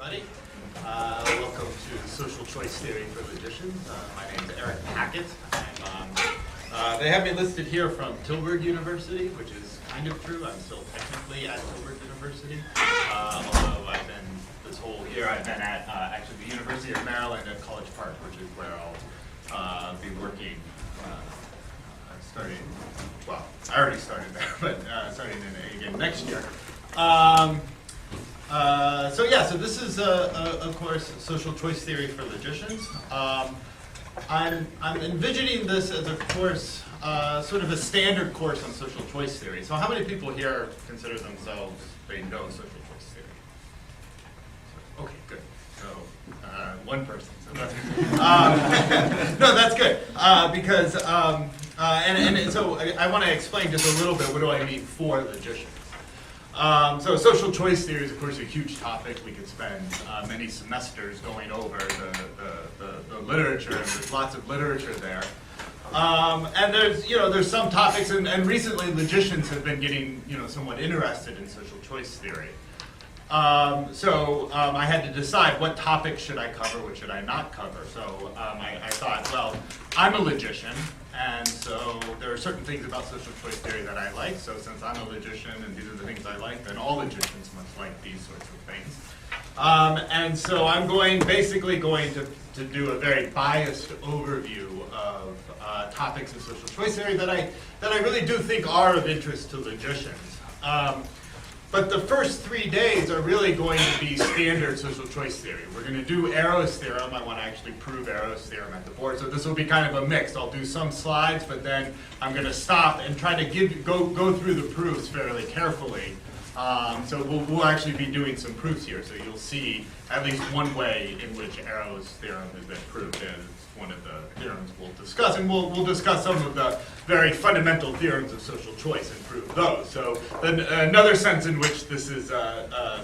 everybody. Welcome to Social Choice Theory for Logicians. My name is Eric Pacuit. They have me listed here from Tilburg University, which is kind of true. I'm still technically at Tilburg University, although I've been, this whole year I've been at actually the University of Maryland at College Park, which is where I'll be working starting, well, I already started there, but starting again next year. So this is, of course, social choice theory for logicians. I'm envisioning this as a course, sort of a standard course on social choice theory. So how many people here consider themselves, they know social choice theory? Okay, good. So one person. So that's, no, that's good. Because, so I want to explain just a little bit what do I mean for logicians. So social choice theory is, of course, a huge topic. We could spend many semesters going over the literature, and there's lots of literature there. And there's some topics, and recently logicians have been getting, somewhat interested in social choice theory. I had to decide what topics should I cover, what should I not cover. So I thought, well, I'm a logician, and so there are certain things about social choice theory that I like. So since I'm a logician and these are the things I like, then all logicians must like these sorts of things. And so I'm basically going to do a very biased overview of topics in social choice theory that I really do think are of interest to logicians. But the first 3 days are really going to be standard social choice theory. We're going to do Arrow's theorem. I want to actually prove Arrow's theorem at the board. So this will be kind of a mix. I'll do some slides, but then I'm going to stop and try to go through the proofs fairly carefully. So we'll actually be doing some proofs here. So you'll see at least one way in which Arrow's theorem has been proved. And it's one of the theorems we'll discuss. And we'll discuss some of the very fundamental theorems of social choice and prove those. So then another sense in which this is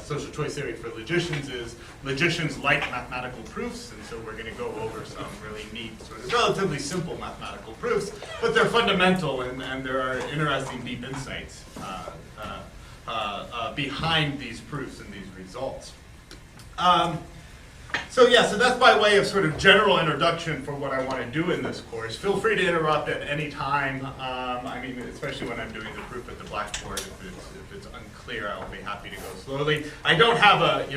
social choice theory for logicians is logicians like mathematical proofs. And so we're going to go over some really neat, sort of relatively simple mathematical proofs. But they're fundamental, and there are interesting, deep insights behind these proofs and these results. So that's by way of sort of general introduction for what I want to do in this course. Feel free to interrupt at any time. Especially when I'm doing the proof at the blackboard. If it's unclear, I'll be happy to go slowly. I don't have an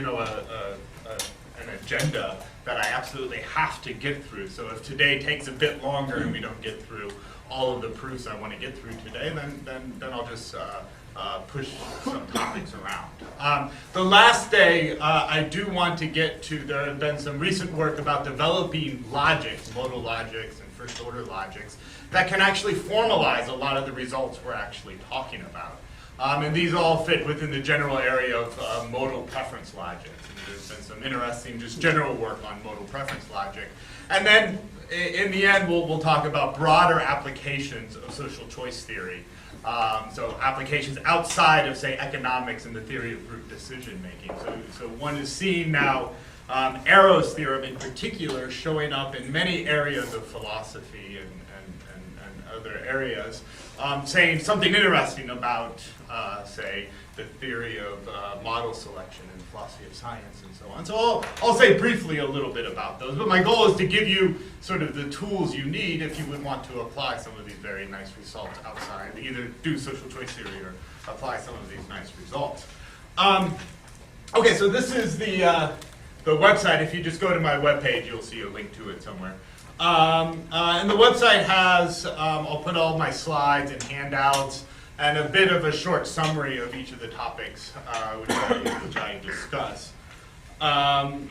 agenda that I absolutely have to get through. So if today takes a bit longer and we don't get through all of the proofs I want to get through today, then I'll just push some topics around. The last day, I do want to get to, there have been some recent work about developing logics, modal logics and first order logics, that can actually formalize a lot of the results we're actually talking about. And these all fit within the general area of modal preference logic. And there's been some interesting, just general work on modal preference logic. And then, in the end, we'll talk about broader applications of social choice theory. So applications outside of, say, economics and the theory of group decision making. So one is seeing now Arrow's theorem in particular showing up in many areas of philosophy and other areas, saying something interesting about, say, the theory of model selection in philosophy of science and so on. So I'll say briefly a little bit about those, but my goal is to give you sort of the tools you need if you would want to apply some of these very nice results outside, either do social choice theory or apply some of these nice results. Okay, so this is the website. If you just go to my webpage, you'll see a link to it somewhere. And the website has, I'll put all my slides and handouts and a bit of a short summary of each of the topics which I discuss. And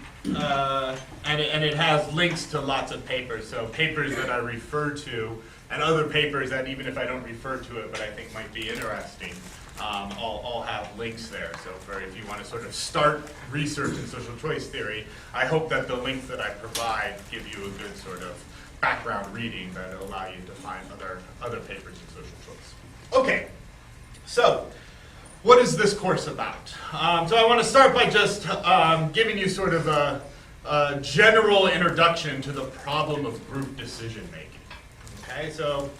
it has links to lots of papers, so papers that I refer to and other papers that even if I don't refer to it but I think might be interesting, all have links there. So if you want to sort of start research in social choice theory, I hope that the links that I provide give you a good sort of background reading that will allow you to find other papers in social choice. Okay, so what is this course about? So I want to start by just giving you sort of a general introduction to the problem of group decision making. Okay, so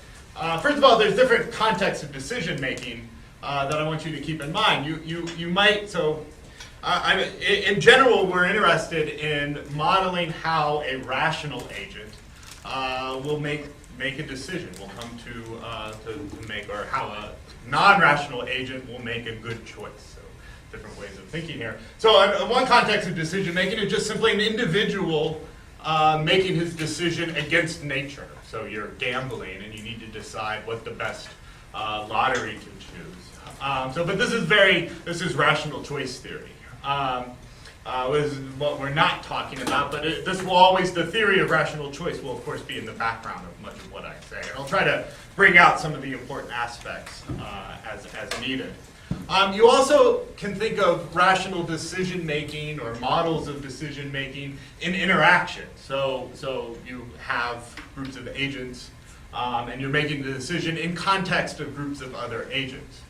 first of all, there's different contexts of decision making that I want you to keep in mind. You might, so In general, we're interested in modeling how a rational agent will make a decision, will come to make, or how a non-rational agent will make a good choice. So different ways of thinking here. So in one context of decision making is just simply an individual making his decision against nature. So you're gambling and you need to decide what the best lottery to choose. But this is rational choice theory. This is what we're not talking about, but this will always, the theory of rational choice will of course be in the background of much of what I say. And I'll try to bring out some of the important aspects as needed. You also can think of rational decision making or models of decision making in interaction. So you have groups of agents and you're making the decision in context of groups of other agents.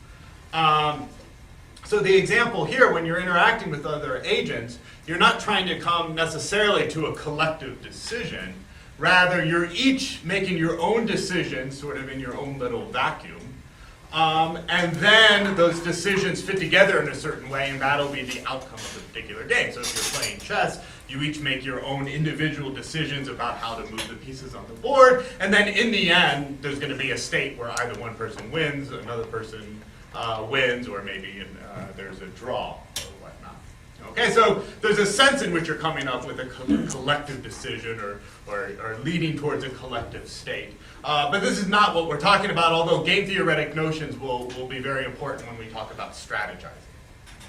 So the example here, when you're interacting with other agents, you're not trying to come necessarily to a collective decision. Rather, you're each making your own decisions sort of in your own little vacuum. And then those decisions fit together in a certain way, and that'll be the outcome of the particular game. So if you're playing chess, you each make your own individual decisions about how to move the pieces on the board, and then in the end, there's going to be a state where either one person wins, another person wins, or maybe there's a draw or whatnot. Okay, so there's a sense in which you're coming up with a collective decision or leading towards a collective state. But this is not what we're talking about, although game theoretic notions will be very important when we talk about strategizing.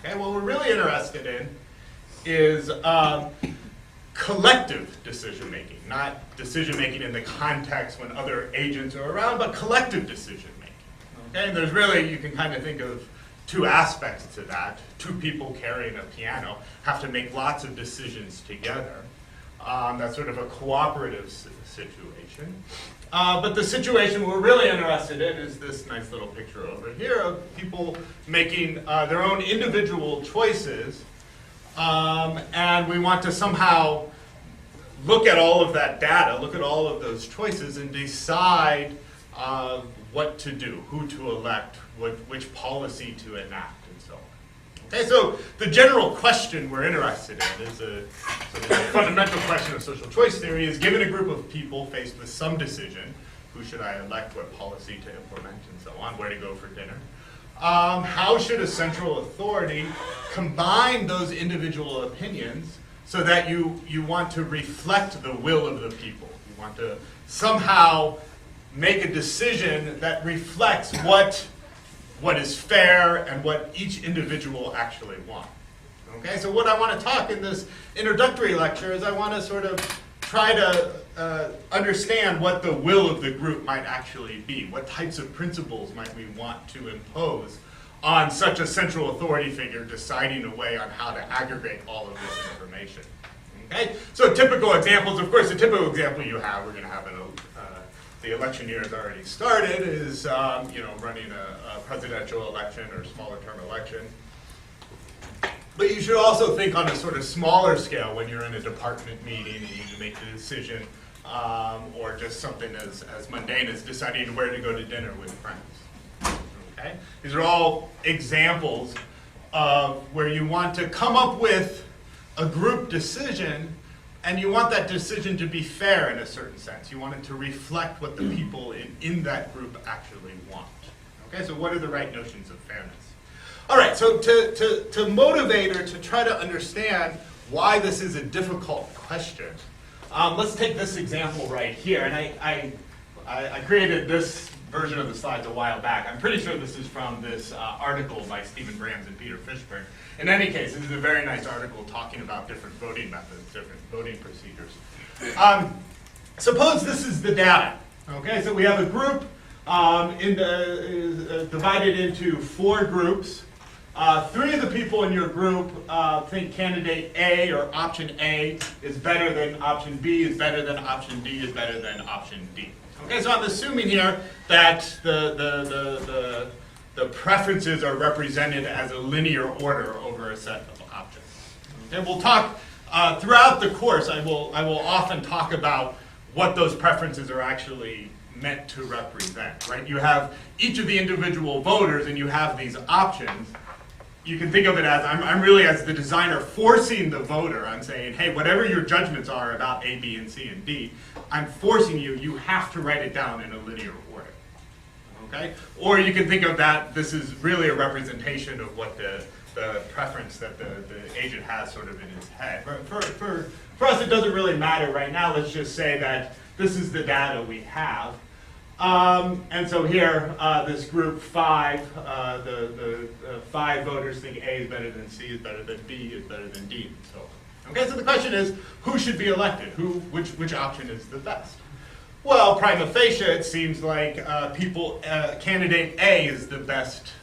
Okay, what we're really interested in is collective decision making, not decision making in the context when other agents are around, but collective decision making. Okay, and there's really, you can kind of think of two aspects to that. Two people carrying a piano have to make lots of decisions together. That's sort of a cooperative situation. But the situation we're really interested in is this nice little picture over here of people making their own individual choices. And we want to somehow look at all of that data, look at all of those choices, and decide what to do, who to elect, which policy to enact, and so on. Okay, so the general question we're interested in is the fundamental question of social choice theory is, given a group of people faced with some decision, who should I elect, what policy to implement, and so on, where to go for dinner, how should a central authority combine those individual opinions so that you want to reflect the will of the people? You want to somehow make a decision that reflects what is fair and what each individual actually wants. Okay, so what I want to talk in this introductory lecture is I want to sort of try to understand what the will of the group might actually be. What types of principles might we want to impose on such a central authority figure deciding a way on how to aggregate all of this information. Okay, so typical examples, of course, the typical example you have, we're going to have the election year has already started, is running a presidential election or smaller term election. But you should also think on a sort of smaller scale when you're in a department meeting and you need to make the decision, or just something as mundane as deciding where to go to dinner with friends. Okay? These are all examples of where you want to come up with a group decision, and you want that decision to be fair in a certain sense. You want it to reflect what the people in that group actually want. Okay, so what are the right notions of fairness? All right, so to motivate or to try to understand why this is a difficult question, let's take this example right here. And I created this version of the slides a while back. I'm pretty sure this is from this article by Stephen Brams and Peter Fishburne. In any case, this is a very nice article talking about different voting methods, different voting procedures. Suppose this is the data. Okay, so we have a group divided into 4 groups. 3 of the people in your group think candidate A or option A is better than option B, is better than option D, is better than option D. Okay, so I'm assuming here that the preferences are represented as a linear order over a set of objects. Okay, we'll talk throughout the course. I will often talk about what those preferences are actually meant to represent. Right? You have each of the individual voters, and you have these options. you can think of it as, I'm really, as the designer, forcing the voter. I'm saying, hey, whatever your judgments are about A, B, and C, and D, I'm forcing you, you have to write it down in a linear order. Okay? Or you can think of that, this is really a representation of what the preference that the agent has sort of in his head. For us, it doesn't really matter right now. Let's just say that this is the data we have. And so here, this group 5, the 5 voters think A is better than C, is better than B, is better than D, and so on. Okay, so the question is, who should be elected? Which option is the best? Well, prima facie, it seems like candidate A is the best,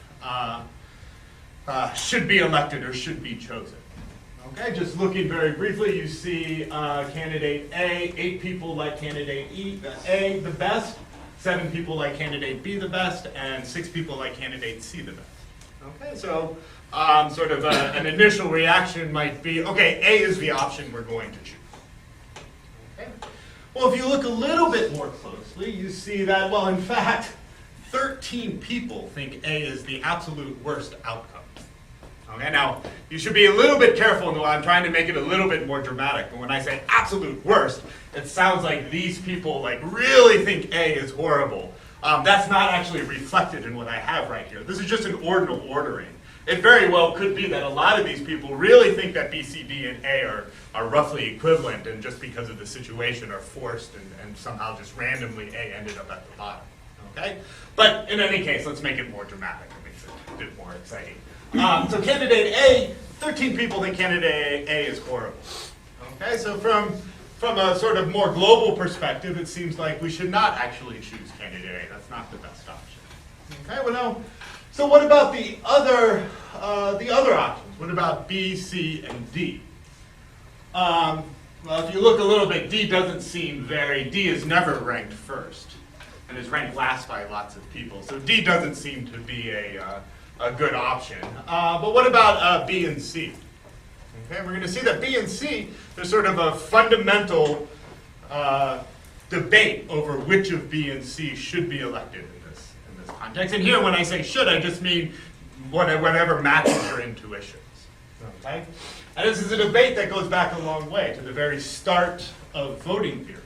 should be elected or should be chosen. Okay, just looking very briefly, you see candidate A, 8 people like candidate A the best, 7 people like candidate B the best, and 6 people like candidate C the best. Okay, so sort of an initial reaction might be, okay, A is the option we're going to choose. Okay. Well, if you look a little bit more closely, you see that, well, in fact, 13 people think A is the absolute worst outcome. Okay, now, you should be a little bit careful, and I'm trying to make it a little bit more dramatic, but when I say absolute worst, it sounds like these people like really think A is horrible. That's not actually reflected in what I have right here. This is just an ordinal ordering. It very well could be that a lot of these people really think that B, C, D, and A are roughly equivalent, and just because of the situation are forced, and somehow just randomly A ended up at the bottom. Okay? But in any case, let's make it more dramatic. It makes it a bit more exciting. So candidate A, 13 people think candidate A is horrible. Okay, so from a sort of more global perspective, it seems like we should not actually choose candidate A. That's not the best option. Okay, well now, so what about the other options? What about B, C, and D? Well, if you look a little bit, D is never ranked first, and is ranked last by lots of people. So D doesn't seem to be a good option. But what about B and C? Okay, we're going to see that B and C, there's sort of a fundamental debate over which of B and C should be elected in this context. And here, when I say should, I just mean whatever matches your intuitions. Okay? And this is a debate that goes back a long way, to the very start of voting theory.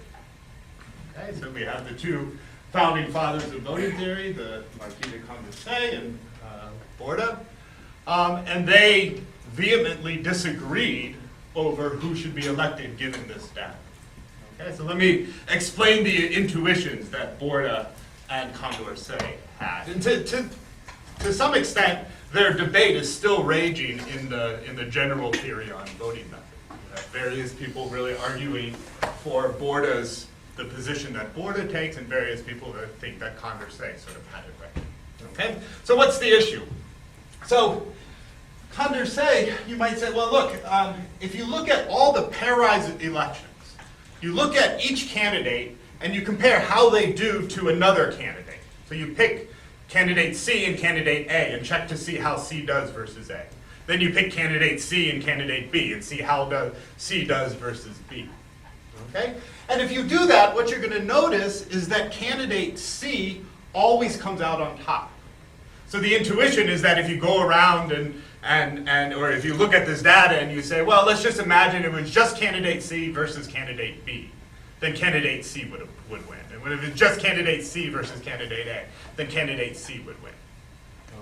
Okay, so we have the two founding fathers of voting theory, the Marquis de Condorcet and Borda, and they vehemently disagreed over who should be elected given this data. Okay, so let me explain the intuitions that Borda and Condorcet had. And to some extent, their debate is still raging in the general theory on voting method. You have various people really arguing for the position that Borda takes, and various people that think that Condorcet sort of had it right. Okay, so what's the issue? So Condorcet, you might say, well, look, if you look at all the pairized elections, you look at each candidate and you compare how they do to another candidate. So you pick candidate C and candidate A and check to see how C does versus A. Then you pick candidate C and candidate B and see how C does versus B. Okay? And if you do that, what you're going to notice is that candidate C always comes out on top. So the intuition is that if you go around or if you look at this data and you say, well, let's just imagine it was just candidate C versus candidate B, then candidate C would win. And if it's just candidate C versus candidate A, then candidate C would win.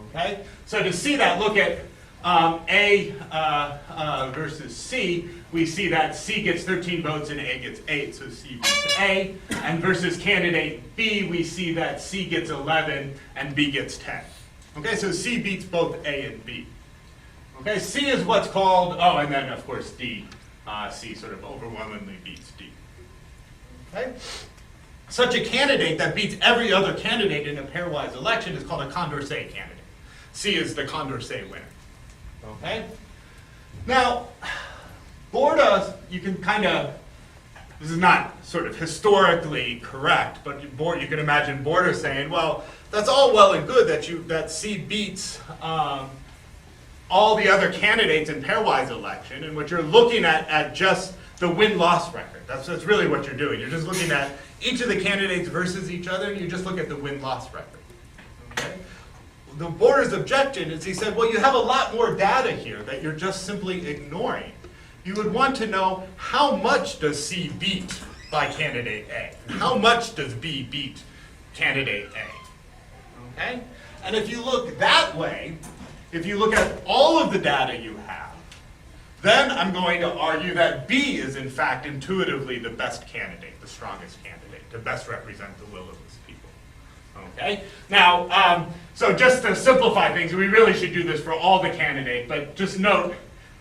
Okay? So to see that, look at A versus C. We see that C gets 13 votes and A gets 8, so C beats A. And versus candidate B, we see that C gets 11 and B gets 10. Okay, so C beats both A and B. Okay, C is what's called, and then of course D. C sort of overwhelmingly beats D. Okay? Such a candidate that beats every other candidate in a pairwise election is called a Condorcet candidate. C is the Condorcet winner. Okay? Now, Borda, you can kind of, this is not sort of historically correct, but you can imagine Borda saying, well, that's all well and good that C beats all the other candidates in pairwise election, and what you're looking at just the win-loss record. That's really what you're doing. You're just looking at each of the candidates versus each other, and you just look at the win-loss record. Okay? the boarder's objection is he said, well, you have a lot more data here that you're just simply ignoring. You would want to know how much does C beat by candidate A? How much does B beat candidate A? Okay? And if you look that way, if you look at all of the data you have, then I'm going to argue that B is in fact intuitively the best candidate, the strongest candidate, to best represent the will of these people. Okay? Now, so just to simplify things, we really should do this for all the candidates, but just note,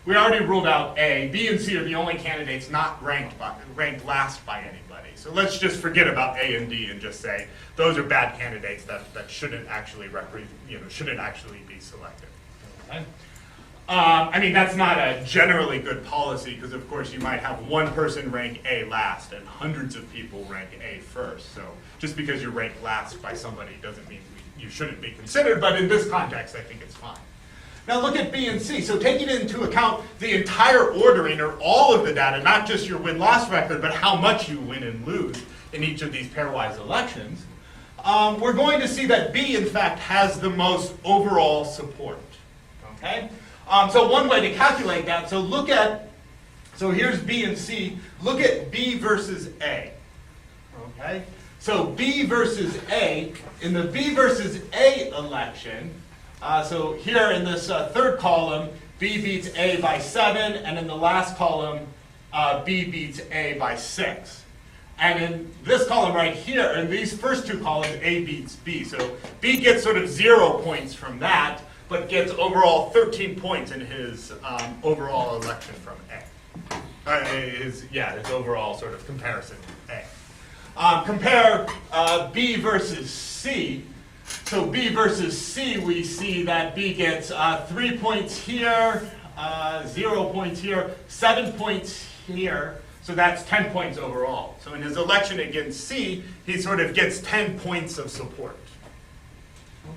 we already ruled out A. B and C are the only candidates not ranked last by anybody. So let's just forget about A and D and just say those are bad candidates that shouldn't actually shouldn't actually be selected. Okay? I mean, that's not a generally good policy because, of course, you might have one person rank A last and hundreds of people rank A first. So just because you're ranked last by somebody doesn't mean you shouldn't be considered, but in this context, I think it's fine. Now look at B and C. So taking into account the entire ordering or all of the data, not just your win-loss record, but how much you win and lose in each of these pairwise elections, we're going to see that B, in fact, has the most overall support. Okay? So one way to calculate that, so here's B and C. Look at B versus A. Okay? So B versus A, in the B versus A election, so here in this third column, B beats A by 7, and in the last column, B beats A by 6. And in this column right here, in these first two columns, A beats B. So B gets sort of 0 points from that, but gets overall 13 points in his overall election from A. His overall sort of comparison with A. Compare B versus C. So B versus C, we see that B gets 3 points here, 0 points here, 7 points here, so that's 10 points overall. So in his election against C, he sort of gets 10 points of support.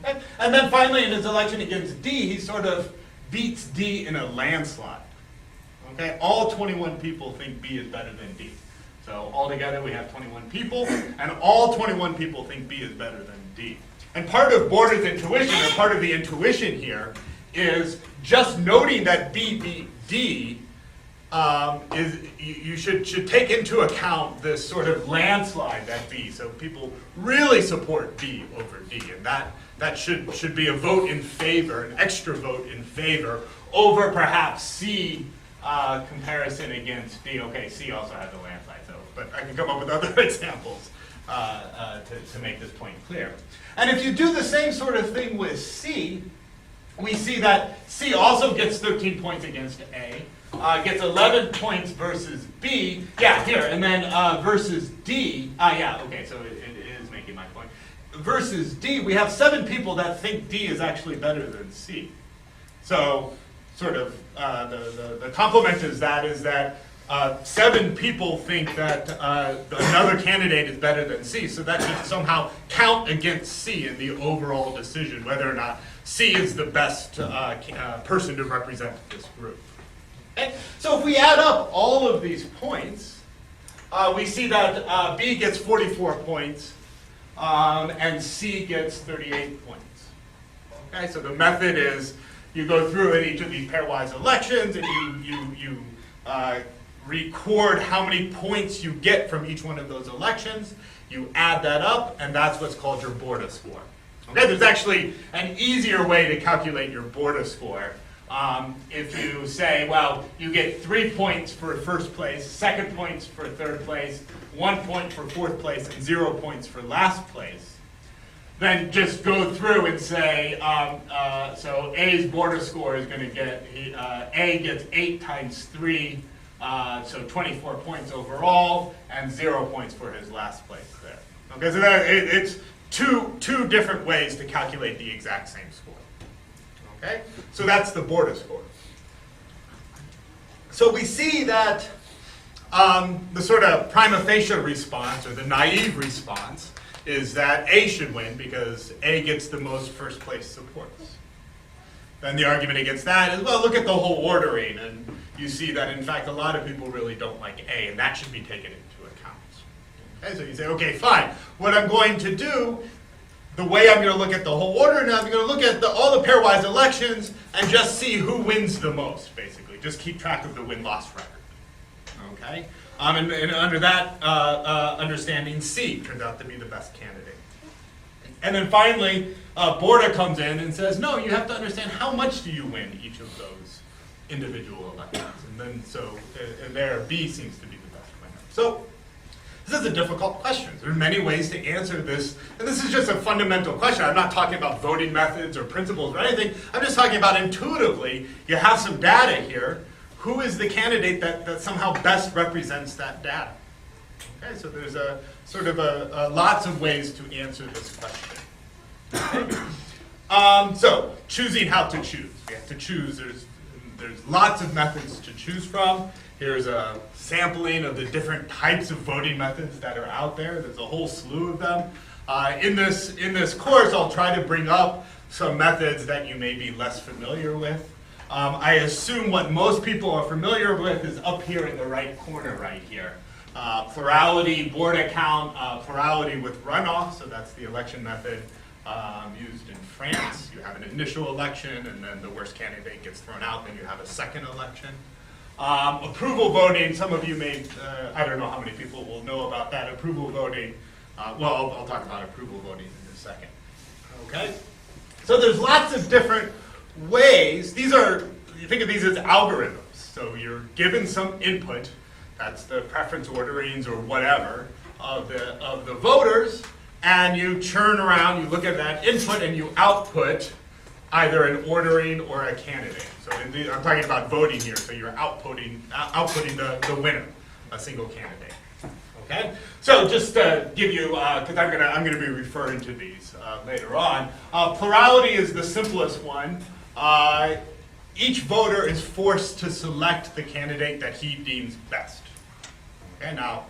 Okay? And then finally in his election against D, he sort of beats D in a landslide. Okay? All 21 people think B is better than D. So altogether we have 21 people, and all 21 people think B is better than D. And part of Boarder's intuition, or part of the intuition here, is just noting that B beat D you should take into account this sort of landslide that B. So people really support B over D, and that should be a vote in favor, an extra vote in favor, over perhaps C comparison against D. Okay, C also has a landslide, but I can come up with other examples to make this point clear. And if you do the same sort of thing with C, we see that C also gets 13 points against A, gets 11 points versus B, and then versus D, okay, so it is making my point. Versus D, we have 7 people that think D is actually better than C. So, sort of, the complement is that 7 people think that another candidate is better than C, so that should somehow count against C in the overall decision, whether or not C is the best person to represent this group. Okay? So if we add up all of these points, we see that B gets 44 points, and C gets 38 points. Okay, so the method is you go through in each of these pairwise elections, and you record how many points you get from each one of those elections. You add that up, and that's what's called your Borda score. Okay, there's actually an easier way to calculate your Borda score. If you say, well, you get 3 points for first place, 2 points for third place, 1 point for fourth place, and 0 points for last place, then just go through and say, so A's Borda score is going to get, A gets 8 times 3, so 24 points overall, and 0 points for his last place there. Okay, so it's two different ways to calculate the exact same score. Okay, so that's the Borda score. So we see that the sort of prima facie response, or the naive response, is that A should win because A gets the most first place supports. Then the argument against that is, well, look at the whole ordering, and you see that, in fact, a lot of people really don't like A, and that should be taken into account. Okay, so you say, okay, fine. What I'm going to do, the way I'm going to look at the whole order now, I'm going to look at all the pairwise elections and just see who wins the most, basically. Just keep track of the win-loss record. Okay? And under that understanding, C turns out to be the best candidate. And then finally, Borda comes in and says, no, you have to understand how much do you win each of those individual elections. And then and there, B seems to be the best winner. So this is a difficult question. There are many ways to answer this, and this is just a fundamental question. I'm not talking about voting methods or principles or anything. I'm just talking about intuitively, you have some data here. Who is the candidate that somehow best represents that data? Okay, so there's a sort of lots of ways to answer this question. Okay. So choosing how to choose. We have to choose. There's lots of methods to choose from. Here's a sampling of the different types of voting methods that are out there. There's a whole slew of them. In this course, I'll try to bring up some methods that you may be less familiar with. I assume what most people are familiar with is up here in the right corner right here. Plurality, Borda count, plurality with runoff, so that's the election method used in France. You have an initial election, and then the worst candidate gets thrown out, then you have a second election. Approval voting, some of you may, I don't know how many people will know about that. Approval voting, well, I'll talk about approval voting in a second. Okay? So there's lots of different ways. These are, you think of these as algorithms. So you're given some input, that's the preference orderings or whatever, of the voters, and you churn around, you look at that input, and you output either an ordering or a candidate. So I'm talking about voting here, so you're outputting the winner, a single candidate. Okay? So just to give you, because I'm gonna be referring to these later on. Plurality is the simplest one. Each voter is forced to select the candidate that he deems best. Okay, now,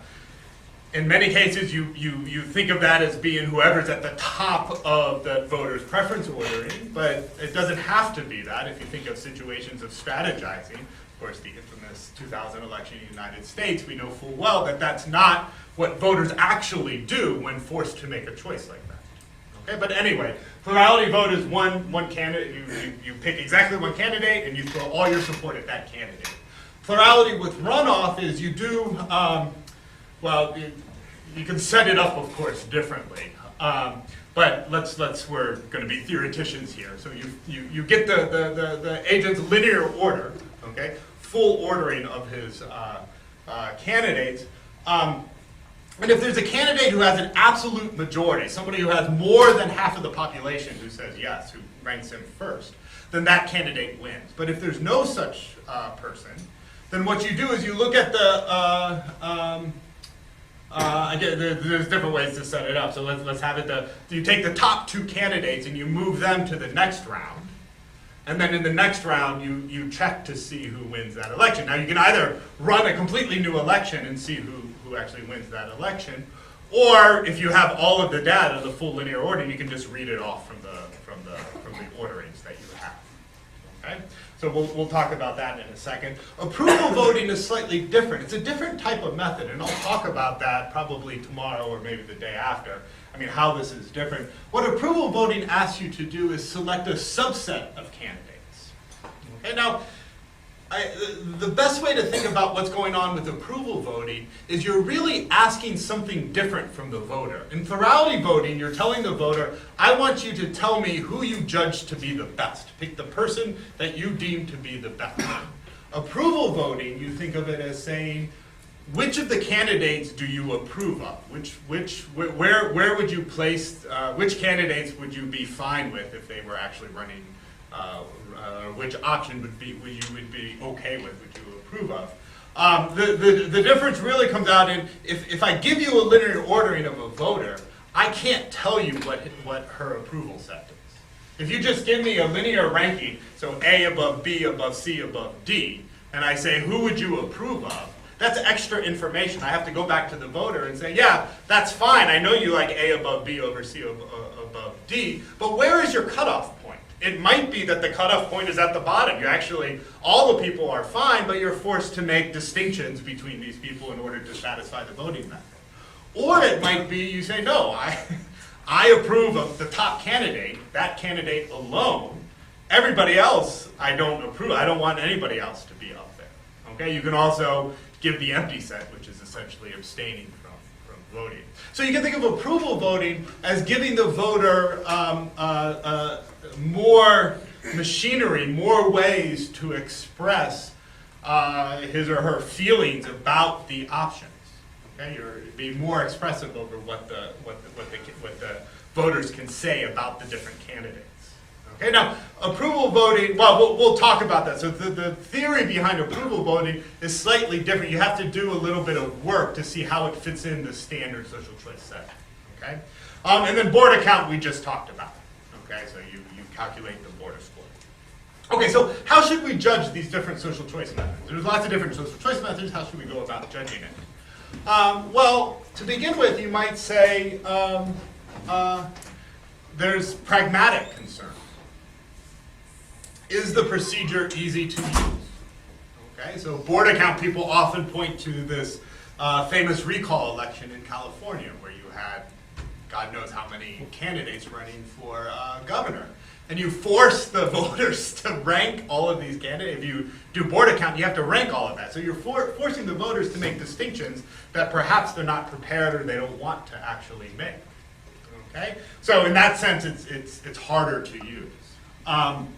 in many cases, you think of that as being whoever's at the top of the voter's preference ordering, but it doesn't have to be that. If you think of situations of strategizing, of course, the infamous 2000 election in the United States, we know full well that that's not what voters actually do when forced to make a choice like that. Okay, but anyway, plurality vote is one candidate. You pick exactly one candidate and you throw all your support at that candidate. Plurality with runoff is you do, well, you can set it up, of course, differently. But we're going to be theoreticians here. So you get the agent's linear order, okay, full ordering of his candidates. And if there's a candidate who has an absolute majority, somebody who has more than half of the population who says yes, who ranks him first, then that candidate wins. But if there's no such person, then what you do is you look at again, there's different ways to set it up. So let's have it you take the top two candidates and you move them to the next round. And then in the next round, you check to see who wins that election. Now you can either run a completely new election and see who actually wins that election, or if you have all of the data, the full linear ordering, you can just read it off from the orderings that you have. Okay? So we'll talk about that in a second. Approval voting is slightly different. It's a different type of method, and I'll talk about that probably tomorrow or maybe the day after. I mean, how this is different. What approval voting asks you to do is select a subset of candidates. Okay, now, the best way to think about what's going on with approval voting is you're really asking something different from the voter. In plurality voting, you're telling the voter, I want you to tell me who you judge to be the best. Pick the person that you deem to be the best. Approval voting, you think of it as saying, which of the candidates do you approve of? Where would you place, which candidates would you be fine with if they were actually running, which option would you be okay with, would you approve of? The difference really comes out in, if I give you a linear ordering of a voter, I can't tell you what her approval set is. If you just give me a linear ranking, so A above B above C above D, and I say, who would you approve of? That's extra information. I have to go back to the voter and say, yeah, that's fine. I know you like A above B over C above D, but where is your cutoff point? It might be that the cutoff point is at the bottom. You actually, all the people are fine, but you're forced to make distinctions between these people in order to satisfy the voting method. Or it might be you say, no, I approve of the top candidate, that candidate alone. Everybody else, I don't approve. I don't want anybody else to be up there. Okay, you can also give the empty set, which is essentially abstaining from voting. So you can think of approval voting as giving the voter more machinery, more ways to express his or her feelings about the options. Okay, you're being more expressive over what the voters can say about the different candidates. Okay, now approval voting. Well, we'll talk about that. So the theory behind approval voting is slightly different. You have to do a little bit of work to see how it fits in the standard social choice setting. Okay, and then border count we just talked about. Okay, so you calculate the border score. Okay, so how should we judge these different social choice methods? There's lots of different social choice methods. How should we go about judging it? Well, to begin with, you might say there's pragmatic concern. Is the procedure easy to use? Okay, so border count people often point to this famous recall election in California where you had God knows how many candidates running for governor. And you force the voters to rank all of these candidates. If you do border count, you have to rank all of that. So you're forcing the voters to make distinctions that perhaps they're not prepared or they don't want to actually make. Okay? So in that sense, it's harder to use. And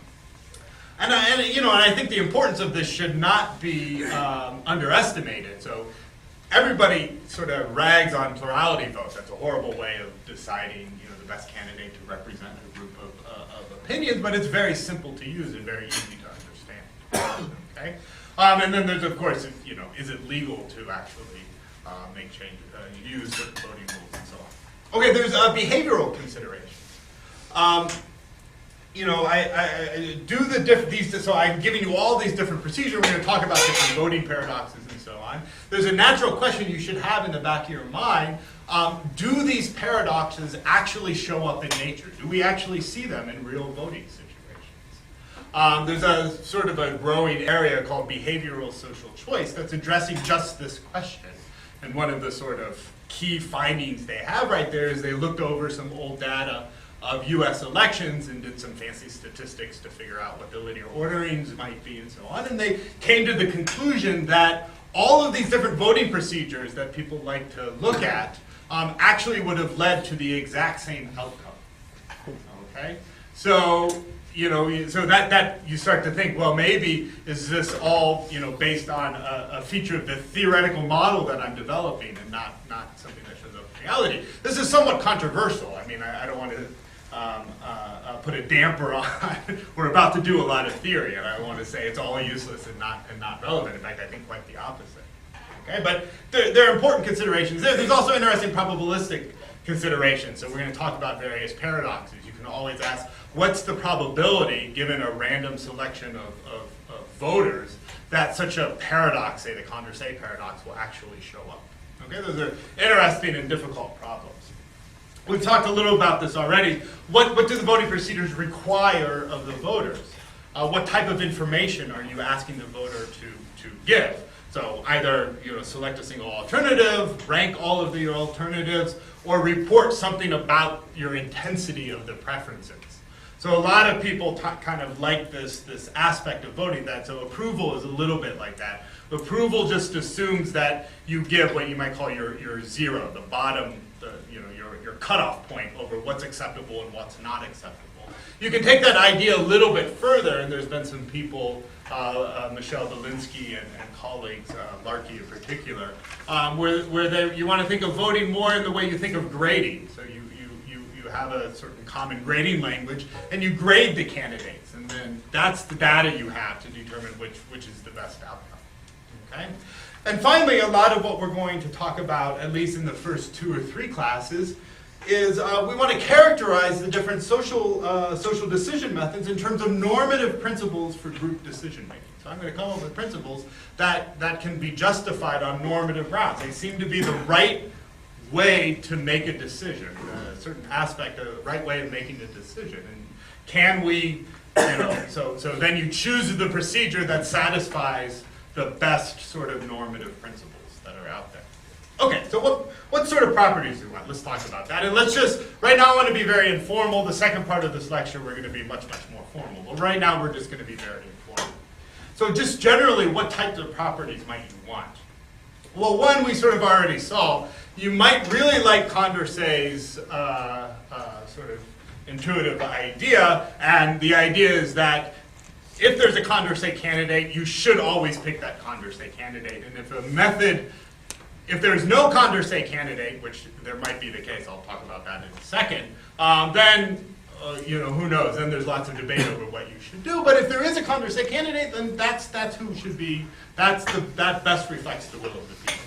I think the importance of this should not be underestimated. So everybody sort of rags on plurality votes. That's a horrible way of deciding, the best candidate to represent a group of opinions, but it's very simple to use and very easy to understand. Okay, and then there's of course, is it legal to actually make changes, use certain voting rules and so on. Okay, there's behavioral considerations. I do these. So I'm giving you all these different procedures. We're going to talk about different voting paradoxes and so on. There's a natural question you should have in the back of your mind. Do these paradoxes actually show up in nature? Do we actually see them in real voting situations? There's a sort of a growing area called behavioral social choice that's addressing just this question. And one of the sort of key findings they have right there is they looked over some old data of US elections and did some fancy statistics to figure out what the linear orderings might be and so on. And they came to the conclusion that all of these different voting procedures that people like to look at actually would have led to the exact same outcome. Okay, so so that you start to think, well, maybe is this all based on a feature of the theoretical model that I'm developing and not something that shows up in reality. This is somewhat controversial. I mean, I don't want to put a damper on. We're about to do a lot of theory, and I want to say it's all useless and not relevant. In fact, I think quite the opposite. Okay, but there are important considerations. There's also interesting probabilistic considerations. So we're going to talk about various paradoxes. You can always ask, what's the probability, given a random selection of voters, that such a paradox, say the Condorcet paradox, will actually show up? Okay, those are interesting and difficult problems. We've talked a little about this already. What do the voting procedures require of the voters? What type of information are you asking the voter to give? So either select a single alternative, rank all of your alternatives, or report something about your intensity of the preferences. So a lot of people kind of like this aspect of voting. So approval is a little bit like that. Approval just assumes that you give what you might call your zero, the bottom, your cutoff point over what's acceptable and what's not acceptable. You can take that idea a little bit further, and there's been some people, Michelle Belinsky and colleagues, Larkey in particular, where you want to think of voting more in the way you think of grading. So you have a certain common grading language, and you grade the candidates, and then that's the data you have to determine which is the best outcome. Okay? And finally, a lot of what we're going to talk about, at least in the first 2 or 3 classes, is we want to characterize the different social decision methods in terms of normative principles for group decision making. So I'm going to come up with principles that can be justified on normative grounds. They seem to be the right way to make a decision, a certain aspect of the right way of making a decision. And can we, so then you choose the procedure that satisfies the best sort of normative principles that are out there. Okay, so what sort of properties do we want? Let's talk about that. And let's just, right now I want to be very informal. The second part of this lecture we're going to be much, much more formal. But right now we're just going to be very informal. So just generally, what types of properties might you want? Well, one we sort of already saw. You might really like Condorcet's sort of intuitive idea, and the idea is that if there's a Condorcet candidate, you should always pick that Condorcet candidate. And if there's no Condorcet candidate, which there might be the case, I'll talk about that in a second, then who knows? Then there's lots of debate over what you should do. But if there is a Condorcet candidate, then that's who should be. That best reflects the will of the people.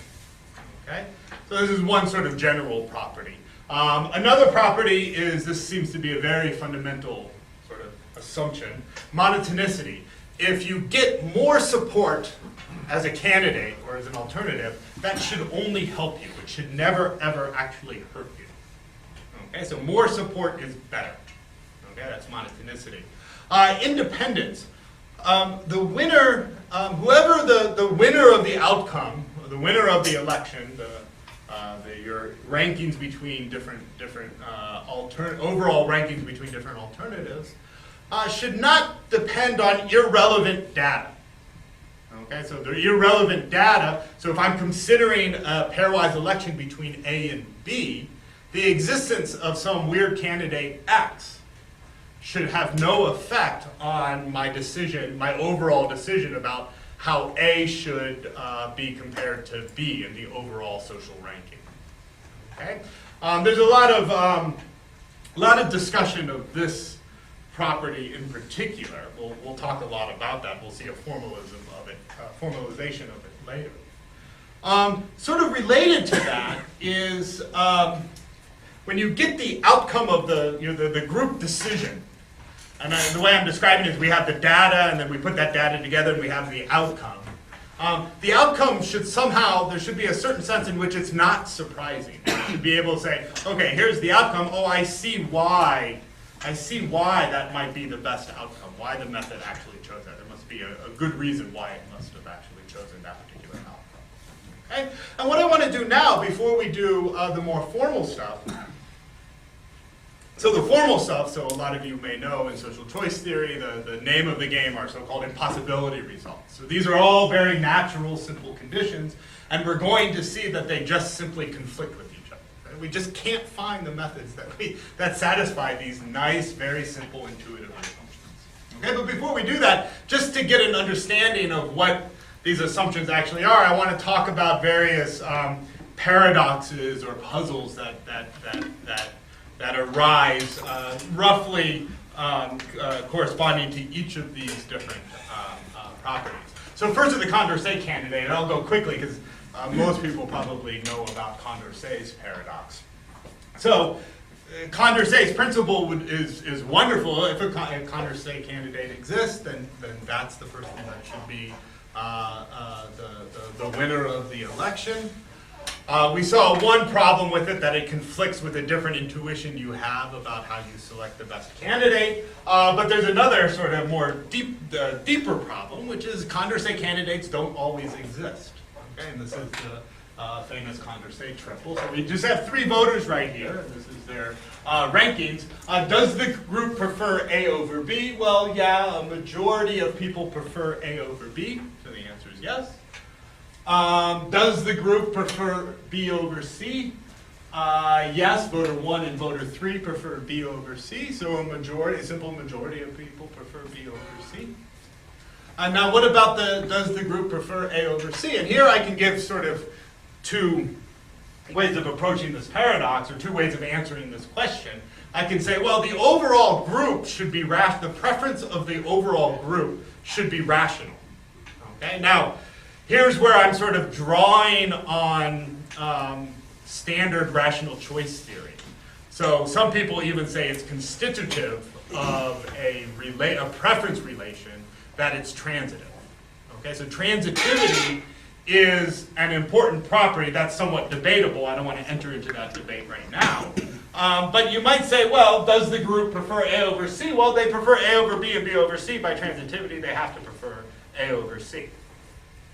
Okay. So this is one sort of general property. Another property is, this seems to be a very fundamental sort of assumption, monotonicity. If you get more support as a candidate or as an alternative, that should only help you. It should never, ever actually hurt you. Okay, so more support is better. Okay, that's monotonicity. Independence. The winner, whoever the winner of the outcome, or the winner of the election, your rankings between different overall rankings between different alternatives, should not depend on irrelevant data. Okay, so the irrelevant data, so if I'm considering a pairwise election between A and B, the existence of some weird candidate X should have no effect on my decision, my overall decision about how A should be compared to B in the overall social ranking. Okay, there's a lot of discussion of this property in particular. We'll talk a lot about that. We'll see a formalization of it later. Sort of related to that is when you get the outcome of the group decision. And the way I'm describing it is we have the data, and then we put that data together, and we have the outcome. The outcome should somehow, there should be a certain sense in which it's not surprising. You should be able to say, okay, here's the outcome. Oh, I see why that might be the best outcome, why the method actually chose that. There must be a good reason why it must have actually chosen that particular outcome. Okay? And what I want to do now, before we do the more formal stuff, so the formal stuff, so a lot of you may know in social choice theory, the name of the game are so-called impossibility results. So these are all very natural, simple conditions, and we're going to see that they just simply conflict with each other. Right? We just can't find the methods that satisfy these nice, very simple, intuitive assumptions. Okay, but before we do that, just to get an understanding of what these assumptions actually are, I want to talk about various paradoxes or puzzles that arise roughly corresponding to each of these different properties. So first is the Condorcet candidate, and I'll go quickly because most people probably know about Condorcet's paradox. So Condorcet's principle is wonderful. If a Condorcet candidate exists, then that's the person that should be the winner of the election. We saw one problem with it, that it conflicts with a different intuition you have about how you select the best candidate. But there's another sort of more deeper problem, which is Condorcet candidates don't always exist. Okay, and this is the famous Condorcet triple. So we just have 3 voters right here, and this is their rankings. Does the group prefer A over B? Well, yeah, a majority of people prefer A over B, so the answer is yes. Does the group prefer B over C? Yes, voter 1 and voter 3 prefer B over C, so a simple majority of people prefer B over C. Now what about does the group prefer A over C? And here I can give sort of 2 ways of approaching this paradox, or 2 ways of answering this question. I can say, well, the overall group should be the preference of the overall group should be rational. Okay, now, here's where I'm sort of drawing on standard rational choice theory. So some people even say it's constitutive of a preference relation that it's transitive. Okay, so transitivity is an important property that's somewhat debatable. I don't want to enter into that debate right now. But you might say, well, does the group prefer A over C? Well, they prefer A over B and B over C. By transitivity, they have to prefer A over C.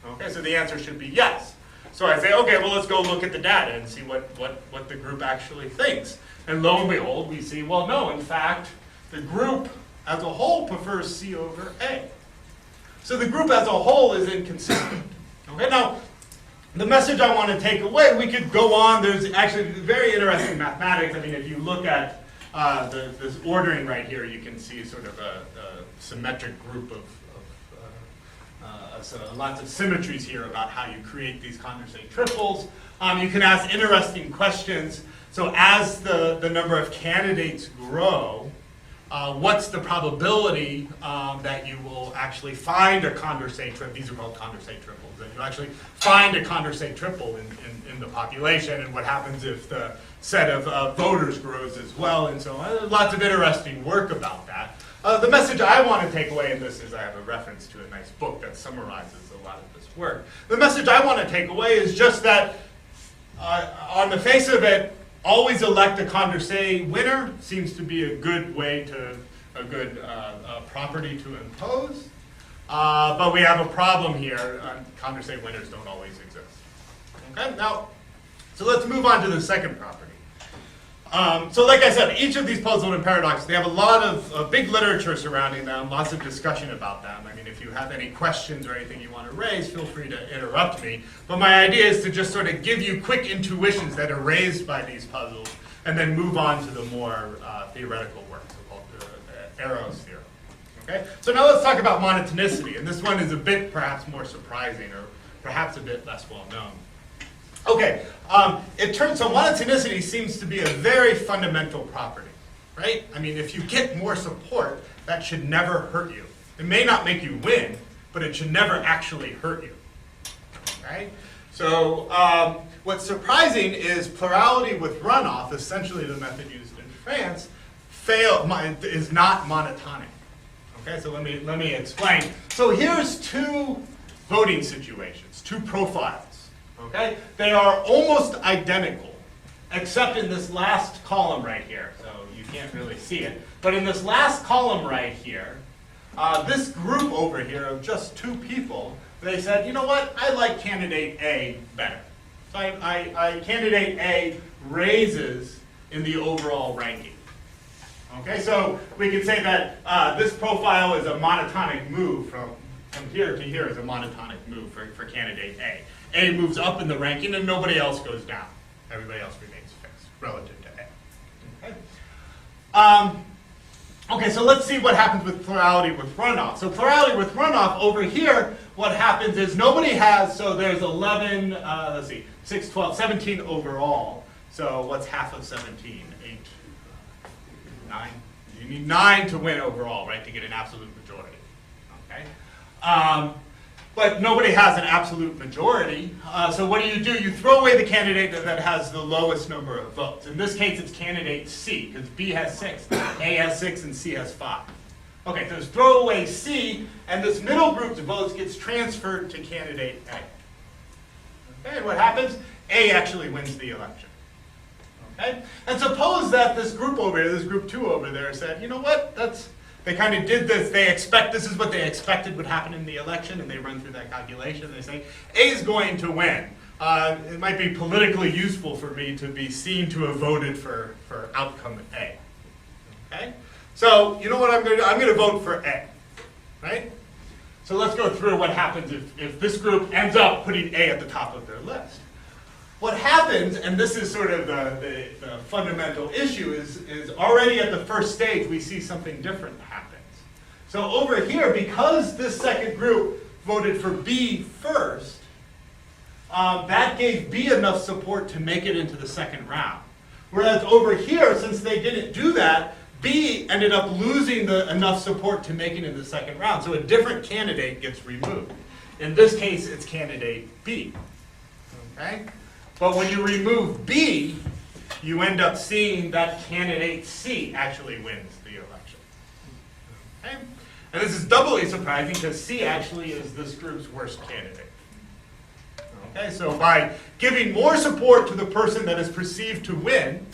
Okay, so the answer should be yes. So I say, okay, well, let's go look at the data and see what the group actually thinks. And lo and behold, we see, well, no, in fact, the group as a whole prefers C over A. So the group as a whole is inconsistent. Okay, now, the message I want to take away, we could go on, there's actually very interesting mathematics. I mean, if you look at this ordering right here, you can see sort of a symmetric group of so lots of symmetries here about how you create these condensate triples. You can ask interesting questions. So as the number of candidates grow, what's the probability that you will actually find a condensate triple? These are called condensate triples. That you'll actually find a condensate triple in the population, and what happens if the set of voters grows as well, and so on. Lots of interesting work about that. The message I want to take away in this is I have a reference to a nice book that summarizes a lot of this work. The message I want to take away is just that on the face of it, always elect a Condorcet winner seems to be a good way to, a good property to impose. But we have a problem here. Condorcet winners don't always exist. Okay, now, so let's move on to the second property. So like I said, each of these puzzles and paradoxes, they have a lot of big literature surrounding them, lots of discussion about them. I mean, if you have any questions or anything you want to raise, feel free to interrupt me. But my idea is to just sort of give you quick intuitions that are raised by these puzzles, and then move on to the more theoretical work, so-called Arrow's theorem. Okay? So now let's talk about monotonicity, and this one is a bit perhaps more surprising, or perhaps a bit less well known. Okay, it turns, so monotonicity seems to be a very fundamental property, right? I mean, if you get more support, that should never hurt you. It may not make you win, but it should never actually hurt you, okay? So what's surprising is plurality with runoff, essentially the method used in France, is not monotonic. Okay, so let me explain. So here's two voting situations, two profiles. Okay? They are almost identical, except in this last column right here. So you can't really see it. But in this last column right here, this group over here of just two people, they said, you know what, I like candidate A better. So candidate A raises in the overall ranking. Okay, so we could say that this profile is a monotonic move from here to here is a monotonic move for candidate A. A moves up in the ranking and nobody else goes down. Everybody else remains fixed relative to A. Okay. Okay, so let's see what happens with plurality with runoff. So plurality with runoff over here, what happens is nobody has, so there's 11, let's see, 6, 12, 17 overall. So what's half of 17? 8, 9? You need 9 to win overall, right, to get an absolute majority. Okay? But nobody has an absolute majority. So what do? You throw away the candidate that has the lowest number of votes. In this case, it's candidate C, because B has 6, A has 6, and C has 5. Okay, so just throw away C, and this middle group's votes gets transferred to candidate A. Okay, and what happens? A actually wins the election. Okay? And suppose that this group over here, this group 2 over there, said, you know what, they kind of did this, this is what they expected would happen in the election, and they run through that calculation, they say, A is going to win. It might be politically useful for me to be seen to have voted for outcome A. Okay? So, you know what I'm going to do? I'm going to vote for A. Right? So let's go through what happens if this group ends up putting A at the top of their list. What happens, and this is sort of the fundamental issue, is already at the first stage we see something different happens. So over here, because this second group voted for B first, that gave B enough support to make it into the second round. Whereas over here, since they didn't do that, B ended up losing enough support to make it into the second round. So a different candidate gets removed. In this case, it's candidate B. Okay? But when you remove B, you end up seeing that candidate C actually wins the election. Okay? And this is doubly surprising because C actually is this group's worst candidate. Okay, so by giving more support to the person that is perceived to win,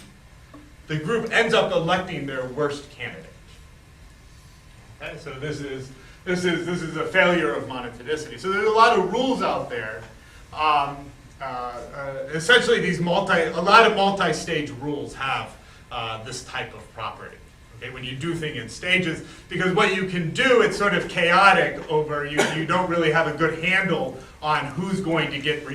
the group ends up electing their worst candidate. Okay, so this is a failure of monotonicity. So there's a lot of rules out there essentially a lot of multi-stage rules have this type of property. Okay, when you do things in stages, because what you can do, it's sort of chaotic over, you don't really have a good handle on who's going to get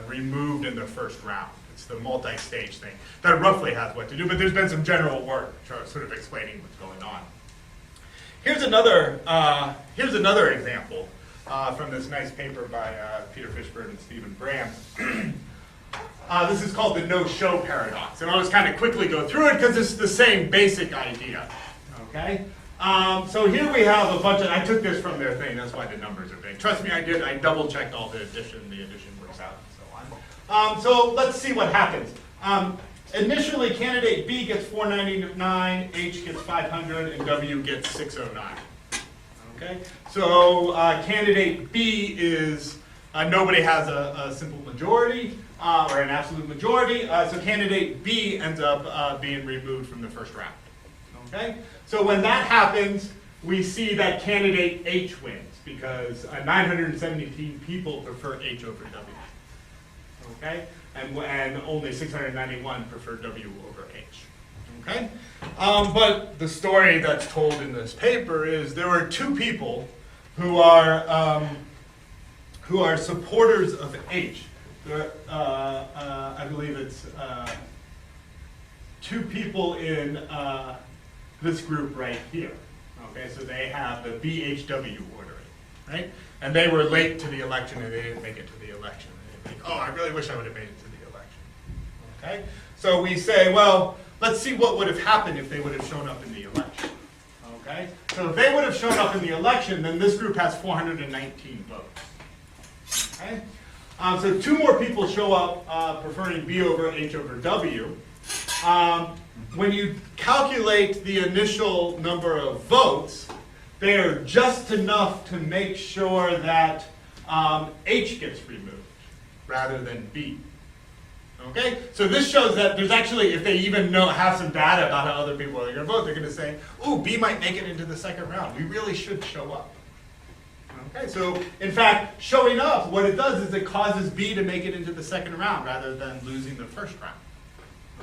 removed in the first round. It's the multi-stage thing that roughly has what to do, but there's been some general work sort of explaining what's going on. Here's another example from this nice paper by Peter Fishburne and Stephen Brand. This is called the no-show paradox, and I'll just kind of quickly go through it because it's the same basic idea. Okay, so here we have a bunch of. I took this from their thing. That's why the numbers are big. Trust me, I did. I double-checked all the addition. The addition works out, and so on. So let's see what happens. Initially, candidate B gets 499, H gets 500, and W gets 609. Okay, so candidate B is nobody has a simple majority or an absolute majority, so candidate B ends up being removed from the first round. Okay, so when that happens, we see that candidate H wins because 917 people prefer H over W. Okay, and only 691 prefer W over H. Okay, but the story that's told in this paper is there were two people who are supporters of H. I believe it's two people in this group right here. Okay, so they have the BHW ordering, right? And they were late to the election and they didn't make it to the election. And they think, oh, I really wish I would have made it to the election. Okay, so we say, well, let's see what would have happened if they would have shown up in the election. Okay, so if they would have shown up in the election, then this group has 419 votes. Okay, so two more people show up preferring B over H over W. When you calculate the initial number of votes, they are just enough to make sure that H gets removed rather than B. Okay, so this shows that there's actually, if they even have some data about how other people are going to vote, they're going to say, "Ooh, B might make it into the second round. We really should show up." Okay, so in fact, showing up, what it does is it causes B to make it into the second round rather than losing the first round.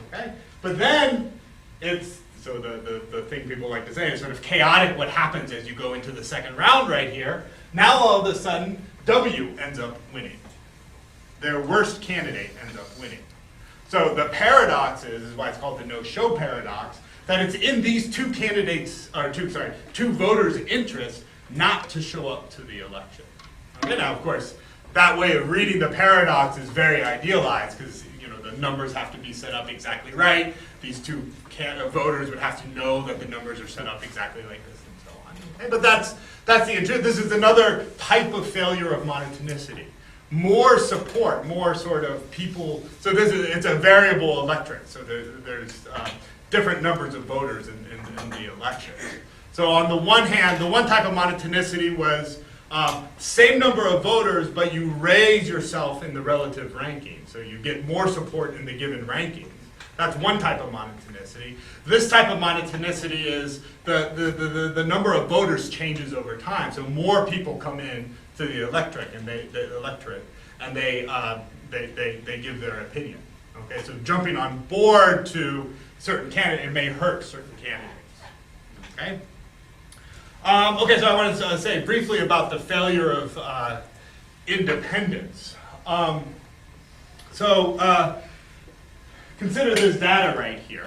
Okay, but then it's so the thing people like to say is sort of chaotic. What happens as you go into the second round right here? Now all of a sudden, W ends up winning. Their worst candidate ends up winning. So the paradox is why it's called the no-show paradox, that it's in these two candidates, or two voters' interest not to show up to the election. Okay, now of course, that way of reading the paradox is very idealized because the numbers have to be set up exactly right. These two voters would have to know that the numbers are set up exactly like this and so on. Okay, but that's the interest. This is another type of failure of monotonicity. More support, more sort of people. So it's a variable electorate. So there's different numbers of voters in the election. So on the one hand, the one type of monotonicity was same number of voters, but you raise yourself in the relative ranking. So you get more support in the given rankings. That's one type of monotonicity. This type of monotonicity is the number of voters changes over time. So more people come in to the electorate, and they give their opinion. Okay, so jumping on board to certain candidates, it may hurt certain candidates. Okay. Okay, so I wanted to say briefly about the failure of independence. Consider this data right here.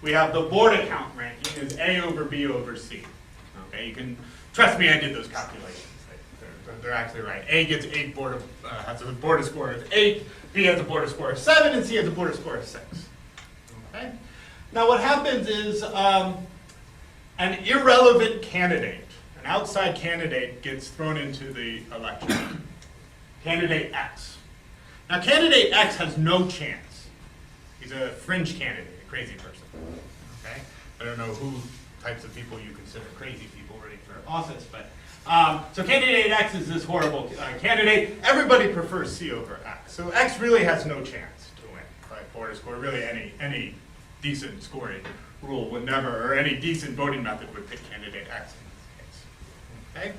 We have the board account ranking is A over B over C. Okay, you can trust me, I did those calculations. They're actually right. A gets 8 has a border score of 8, B has a border score of 7, and C has a border score of 6. Okay. Now what happens is an irrelevant candidate, an outside candidate, gets thrown into the election. Candidate X. Now candidate X has no chance. He's a fringe candidate, a crazy person. Okay? I don't know who types of people you consider crazy people running for office, but so candidate X is this horrible candidate. Everybody prefers C over X. So X really has no chance to win, right? Border score, really any decent scoring rule would never, or any decent voting method would pick candidate X in this case.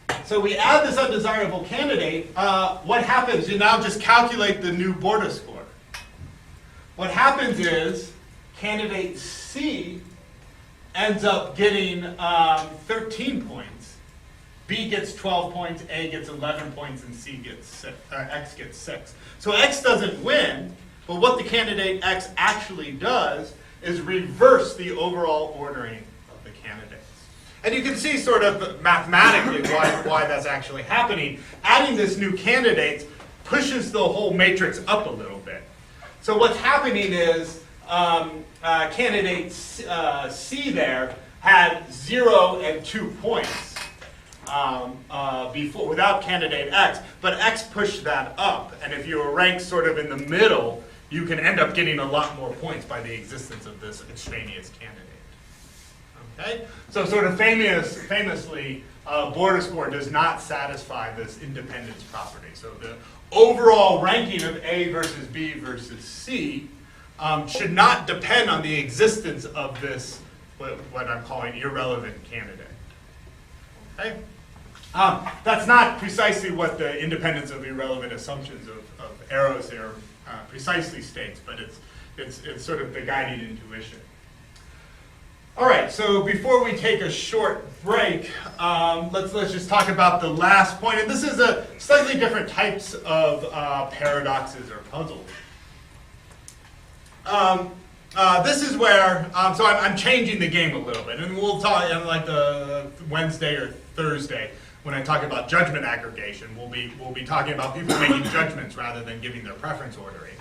Okay? so we add this undesirable candidate. What happens? You now just calculate the new border score. What happens is candidate C ends up getting 13 points. B gets 12 points, A gets 11 points, and X gets 6. So X doesn't win, but what the candidate X actually does is reverse the overall ordering of the candidates. And you can see sort of mathematically why that's actually happening. Adding this new candidate pushes the whole matrix up a little bit. So what's happening is candidate C there had 0 and 2 points before, without candidate X, but X pushed that up. And if you were ranked sort of in the middle, you can end up getting a lot more points by the existence of this extraneous candidate. Okay? So sort of famously, border score does not satisfy this independence property. So the overall ranking of A versus B versus C should not depend on the existence of this, what I'm calling irrelevant candidate. Okay? That's not precisely what the independence of irrelevant assumptions of arrows there precisely states, but it's sort of the guiding intuition. All right, so before we take a short break, let's just talk about the last point. And this is a slightly different types of paradoxes or puzzles. This is where, so I'm changing the game a little bit, and we'll talk on like the Wednesday or Thursday when I talk about judgment aggregation. We'll be talking about people making judgments rather than giving their preference ordering.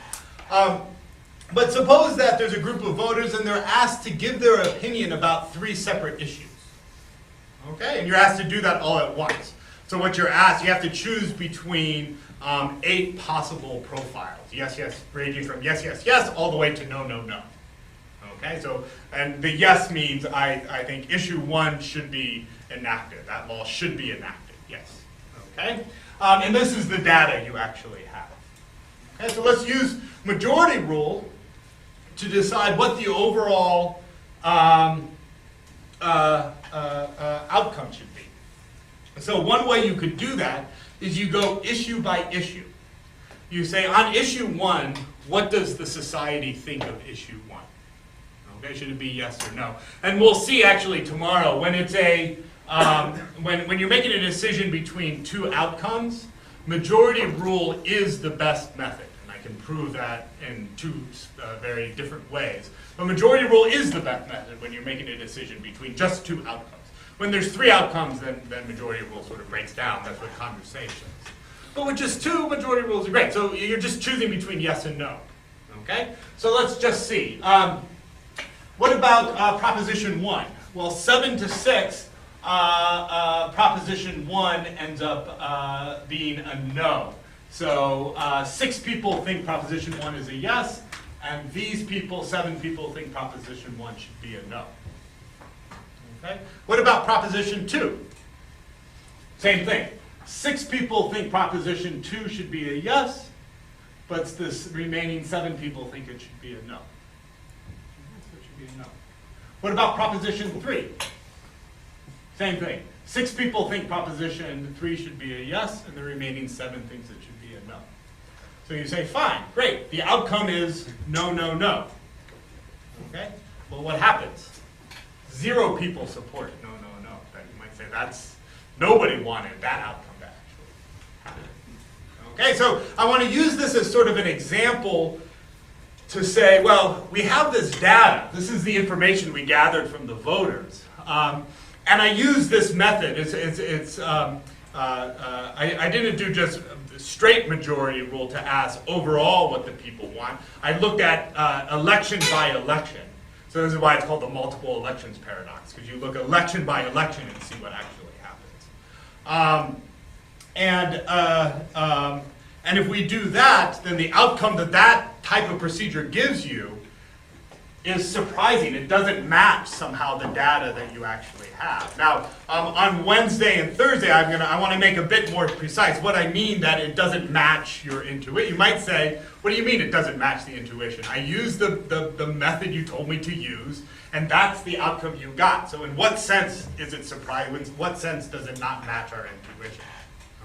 But suppose that there's a group of voters and they're asked to give their opinion about 3 separate issues. Okay, and you're asked to do that all at once. So what you're asked, you have to choose between 8 possible profiles. Yes, yes, ranging from yes, yes, yes, all the way to no, no, no. Okay, so, and the yes means I think issue 1 should be enacted. That law should be enacted, yes. Okay, and this is the data you actually have. Okay, so let's use majority rule to decide what the overall outcome should be. So one way you could do that is you go issue by issue. You say, on issue 1, what does the society think of issue 1? Okay, should it be yes or no? And we'll see actually tomorrow when it's a, when you're making a decision between 2 outcomes, majority rule is the best method. Can prove that in 2 very different ways. But majority rule is the best method when you're making a decision between just 2 outcomes. When there's 3 outcomes, then majority rule sort of breaks down. That's what conversations. But with just 2, majority rules are great. So you're just choosing between yes and no. Okay? So let's just see. What about proposition 1? Well, 7 to 6, proposition 1 ends up being a no. So 6 people think proposition 1 is a yes, and these people, 7 people, think proposition 1 should be a no. Okay? What about proposition 2? Same thing. 6 people think proposition 2 should be a yes, but the remaining 7 people think it should be a no. So it should be a no. What about proposition 3? Same thing. 6 people think proposition 3 should be a yes, and the remaining 7 thinks it should be a no. So you say, fine, great. The outcome is no, no, no. Okay? Well, what happens? 0 people support no, no, no. Then you might say that's, nobody wanted that outcome to actually happen. Okay, so I want to use this as sort of an example to say, well, we have this data. This is the information we gathered from the voters. And I use this method. I didn't do just straight majority rule to ask overall what the people want. I looked at election by election. So this is why it's called the multiple elections paradox, because you look election by election and see what actually happens. And if we do that, then the outcome that that type of procedure gives you is surprising. It doesn't match somehow the data that you actually have. Now, on Wednesday and Thursday, I want to make a bit more precise what I mean that it doesn't match your intuition. You might say, what do you mean it doesn't match the intuition? I used the method you told me to use, and that's the outcome you got. So in what sense is it surprising? In what sense does it not match our intuition?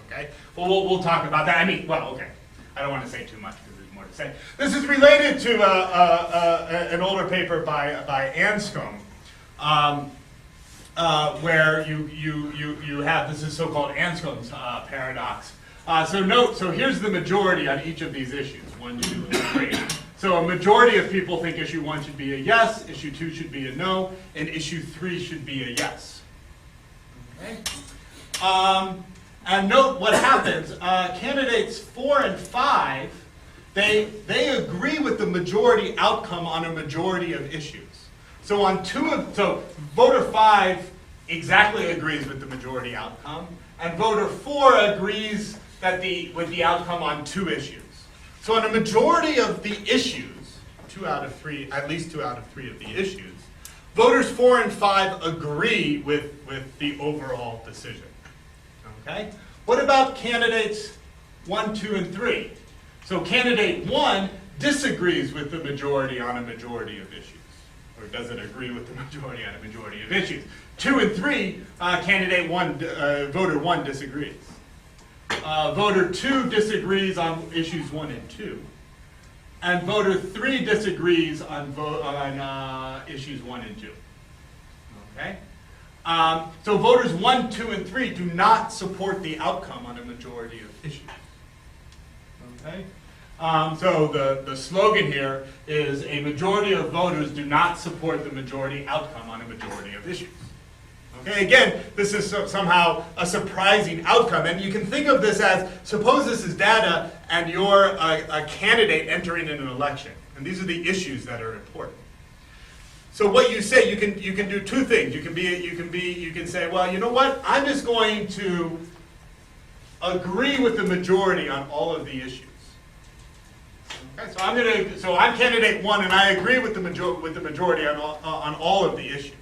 Okay? Well, we'll talk about that. I mean, well, okay. I don't want to say too much because there's more to say. This is related to an older paper by Anscombe, where you have, this is so-called Anscombe's paradox. So here's the majority on each of these issues, 1, 2, and 3. So a majority of people think issue 1 should be a yes, issue 2 should be a no, and issue 3 should be a yes. Okay? And note what happens. Candidates 4 and 5, they agree with the majority outcome on a majority of issues. So voter 5 exactly agrees with the majority outcome, and voter 4 agrees with the outcome on 2 issues. So on a majority of the issues, 2 out of 3, at least 2 out of 3 of the issues, voters 4 and 5 agree with the overall decision. Okay? What about candidates 1, 2, and 3? So candidate 1 disagrees with the majority on a majority of issues, or doesn't agree with the majority on a majority of issues. 2 and 3, voter 1 disagrees. Voter 2 disagrees on issues 1 and 2. And voter 3 disagrees on issues 1 and 2. Okay? So voters 1, 2, and 3 do not support the outcome on a majority of issues. Okay? So the slogan here is a majority of voters do not support the majority outcome on a majority of issues. Okay, again, this is somehow a surprising outcome, and you can think of this as, suppose this is data and you're a candidate entering in an election, and these are the issues that are important. So what you say, you can do 2 things. You can say, well, you know what? I'm just going to agree with the majority on all of the issues. Okay, so I'm candidate 1, and I agree with the majority on all of the issues.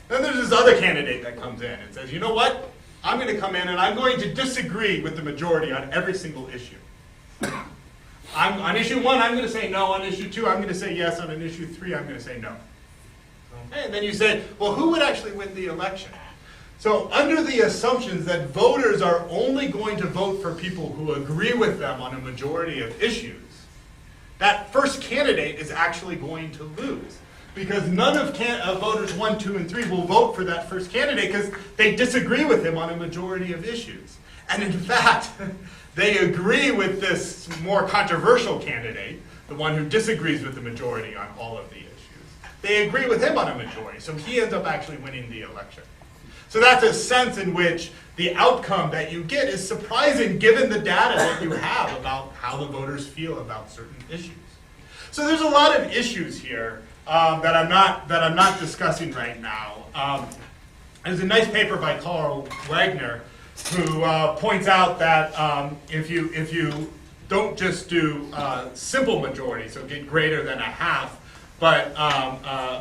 Then there's this other candidate that comes in and says, you know what? I'm going to come in and I'm going to disagree with the majority on every single issue. On issue 1, I'm going to say no. On issue 2, I'm going to say yes. On an issue 3, I'm going to say no. Okay, and then you say, well, who would actually win the election? So under the assumptions that voters are only going to vote for people who agree with them on a majority of issues, that first candidate is actually going to lose. Because none of voters 1, 2, and 3 will vote for that first candidate because they disagree with him on a majority of issues. And in fact, they agree with this more controversial candidate, the one who disagrees with the majority on all of the issues. They agree with him on a majority, so he ends up actually winning the election. So that's a sense in which the outcome that you get is surprising given the data that you have about how the voters feel about certain issues. So there's a lot of issues here that I'm not discussing right now. There's a nice paper by Carl Wagner who points out that if you don't just do simple majority, so get greater than a half, but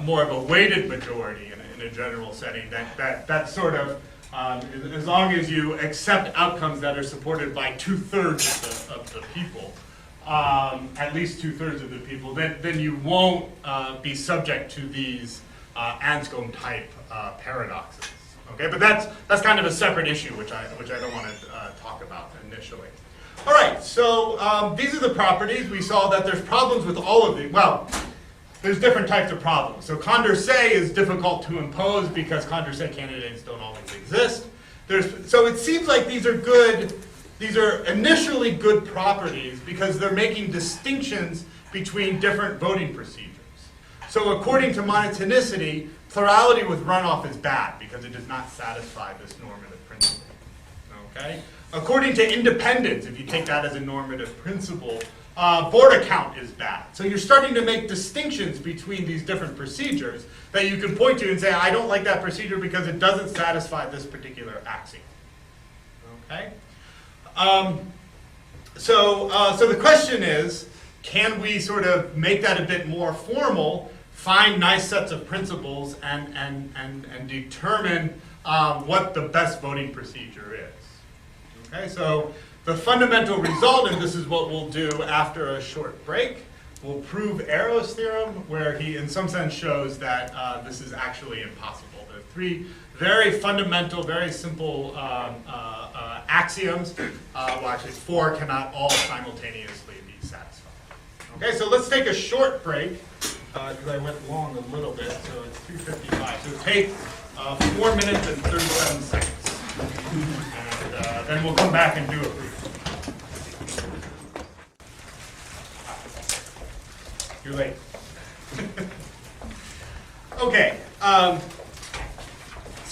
more of a weighted majority in a general setting, that sort of, as long as you accept outcomes that are supported by 2/3 of the people, at least 2/3 of the people, then you won't be subject to these Anscombe type paradoxes. Okay, but that's kind of a separate issue, which I don't want to talk about initially. All right, so these are the properties. We saw that there's problems with all of these. Well, there's different types of problems. So Condorcet is difficult to impose because Condorcet candidates don't always exist. So it seems like these are good. These are initially good properties because they're making distinctions between different voting procedures. So according to monotonicity, plurality with runoff is bad because it does not satisfy this normative principle. Okay? According to independence, if you take that as a normative principle, border count is bad. So you're starting to make distinctions between these different procedures that you can point to and say, I don't like that procedure because it doesn't satisfy this particular axiom. Okay? So the question is, can we sort of make that a bit more formal find nice sets of principles and determine what the best voting procedure is. Okay, so the fundamental result, and this is what we'll do after a short break, we'll prove Arrow's theorem, where he in some sense shows that this is actually impossible. There are three very fundamental, very simple axioms. Well, actually, four cannot all simultaneously be satisfied. Okay, so let's take a short break, because I went long a little bit, so it's 3:55. So take 4 minutes and 37 seconds. And then we'll come back and do a proof. You're late. Okay. So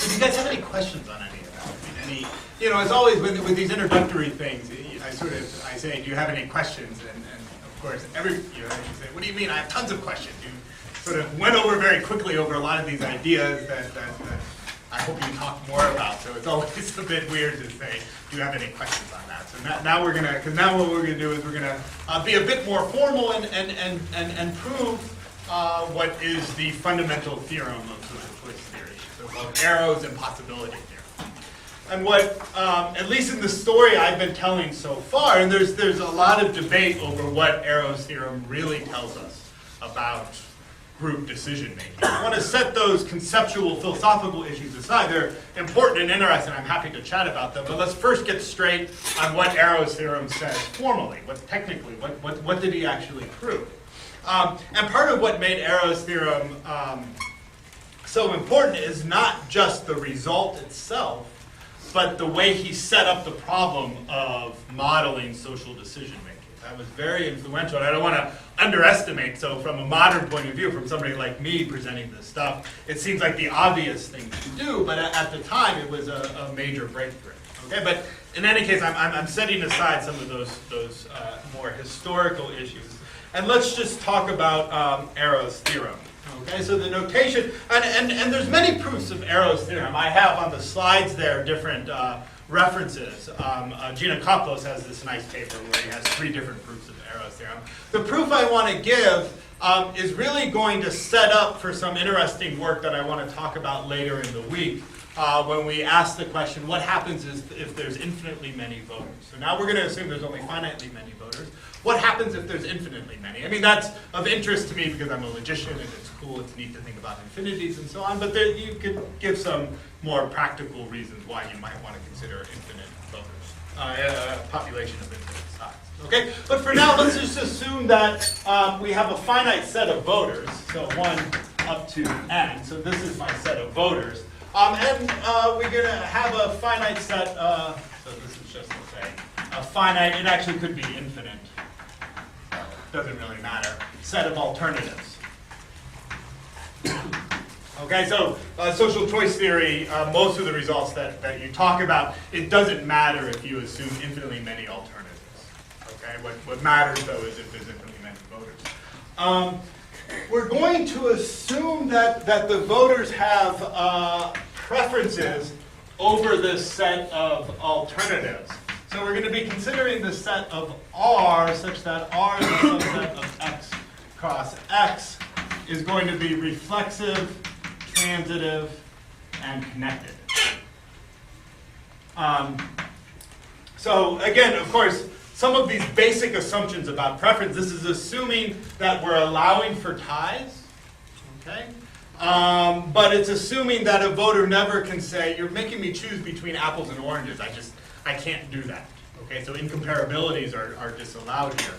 do you guys have any questions on any of that? Any, you know, as always with these introductory things, I say, do you have any questions? And of course, you should say, what do you mean? I have tons of questions. You sort of went over very quickly over a lot of these ideas that I hope you talk more about. So it's always a bit weird to say, do you have any questions on that? So now we're gonna, because now what we're gonna do is we're gonna be a bit more formal and prove what is the fundamental theorem of social choice theory, so called Arrow's impossibility theorem. And what, at least in the story I've been telling so far, and there's a lot of debate over what Arrow's theorem really tells us about group decision making. I want to set those conceptual, philosophical issues aside. They're important and interesting. I'm happy to chat about them. But let's first get straight on what Arrow's theorem says formally. What did he actually prove? And part of what made Arrow's theorem so important is not just the result itself, but the way he set up the problem of modeling social decision making. That was very influential, and I don't want to underestimate. So from a modern point of view, from somebody like me presenting this stuff, it seems like the obvious thing to do, but at the time it was a major breakthrough. Okay, but in any case, I'm setting aside some of those more historical issues, and let's just talk about Arrow's theorem. Okay, so the notation, and there's many proofs of Arrow's theorem. I have on the slides there different references. Gina Koplos has this nice paper where he has 3 different proofs of Arrow's theorem. The proof I want to give is really going to set up for some interesting work that I want to talk about later in the week when we ask the question, what happens if there's infinitely many voters? So now we're going to assume there's only finitely many voters. What happens if there's infinitely many? I mean, that's of interest to me because I'm a logician and it's cool, it's neat to think about infinities and so on, but there, you could give some more practical reasons why you might want to consider infinite voters, population of infinite size. Okay, but for now, let's just assume that we have a finite set of voters, so 1 up to n, so this is my set of voters, and we're going to have a finite set, so this is just to say, a finite, it actually could be infinite, doesn't really matter, set of alternatives. Okay, so social choice theory, most of the results that you talk about, it doesn't matter if you assume infinitely many alternatives. Okay, what matters though is if there's infinitely many voters. We're going to assume that the voters have preferences over this set of alternatives. So we're going to be considering the set of R such that R is a subset of X cross X is going to be reflexive, transitive, and connected. So again, of course, some of these basic assumptions about preference, this is assuming that we're allowing for ties, okay? But it's assuming that a voter never can say, you're making me choose between apples and oranges, I can't do that. Okay, so incomparabilities are disallowed here.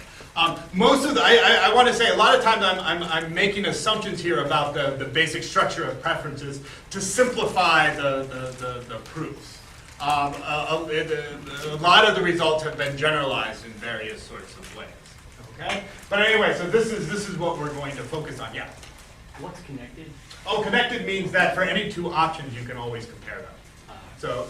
Most of the, I want to say a lot of times I'm making assumptions here about the basic structure of preferences to simplify the proofs. A lot of the results have been generalized in various sorts of ways. Okay, but anyway, so this is what we're going to focus on. Yeah. What's connected? Oh, connected means that for any 2 options you can always compare them. So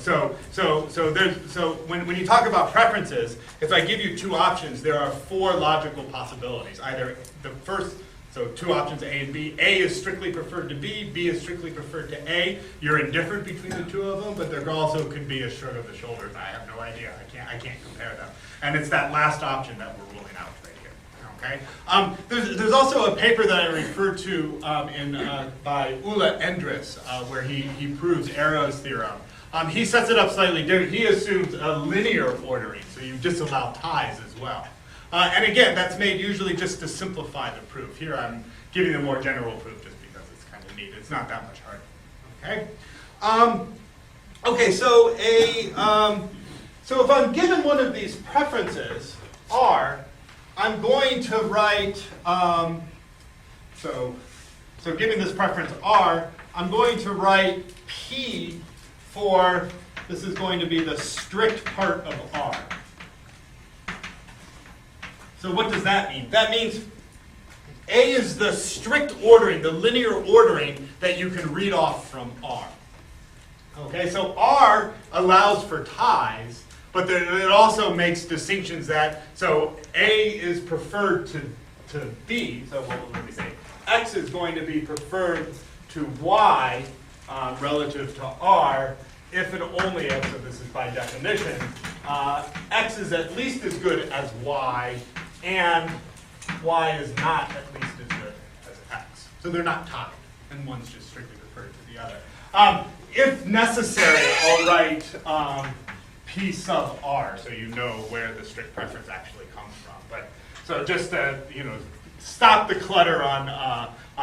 when you talk about preferences, if I give you 2 options, there are 4 logical possibilities. Either the first, so 2 options A and B. A is strictly preferred to B. B is strictly preferred to A. You're indifferent between the 2 of them, but there also could be a shrug of the shoulders. I have no idea. I can't compare them. And it's that last option that we're ruling out right here. Okay. There's also a paper that I referred to by Ulla Endres, where he proves Arrow's theorem. He sets it up slightly different. He assumes a linear ordering, so you disallow ties as well. And again, that's made usually just to simplify the proof. Here I'm giving a more general proof just because it's kind of neat. It's not that much harder. Okay. Okay. So so if I'm given one of these preferences, R, I'm going to write. So given this preference R, I'm going to write P for, this is going to be the strict part of R. So what does that mean? That means A is the strict ordering, the linear ordering that you can read off from R. Okay, so R allows for ties, but it also makes distinctions that, so A is preferred to B, so what will we say? X is going to be preferred to Y relative to R, if and only if, so this is by definition, X is at least as good as Y, and Y is not at least as good as X. So they're not tied, and one's just strictly referred to the other. If necessary, I'll write P sub R, so you know where the strict preference actually comes from. But so just to stop the clutter on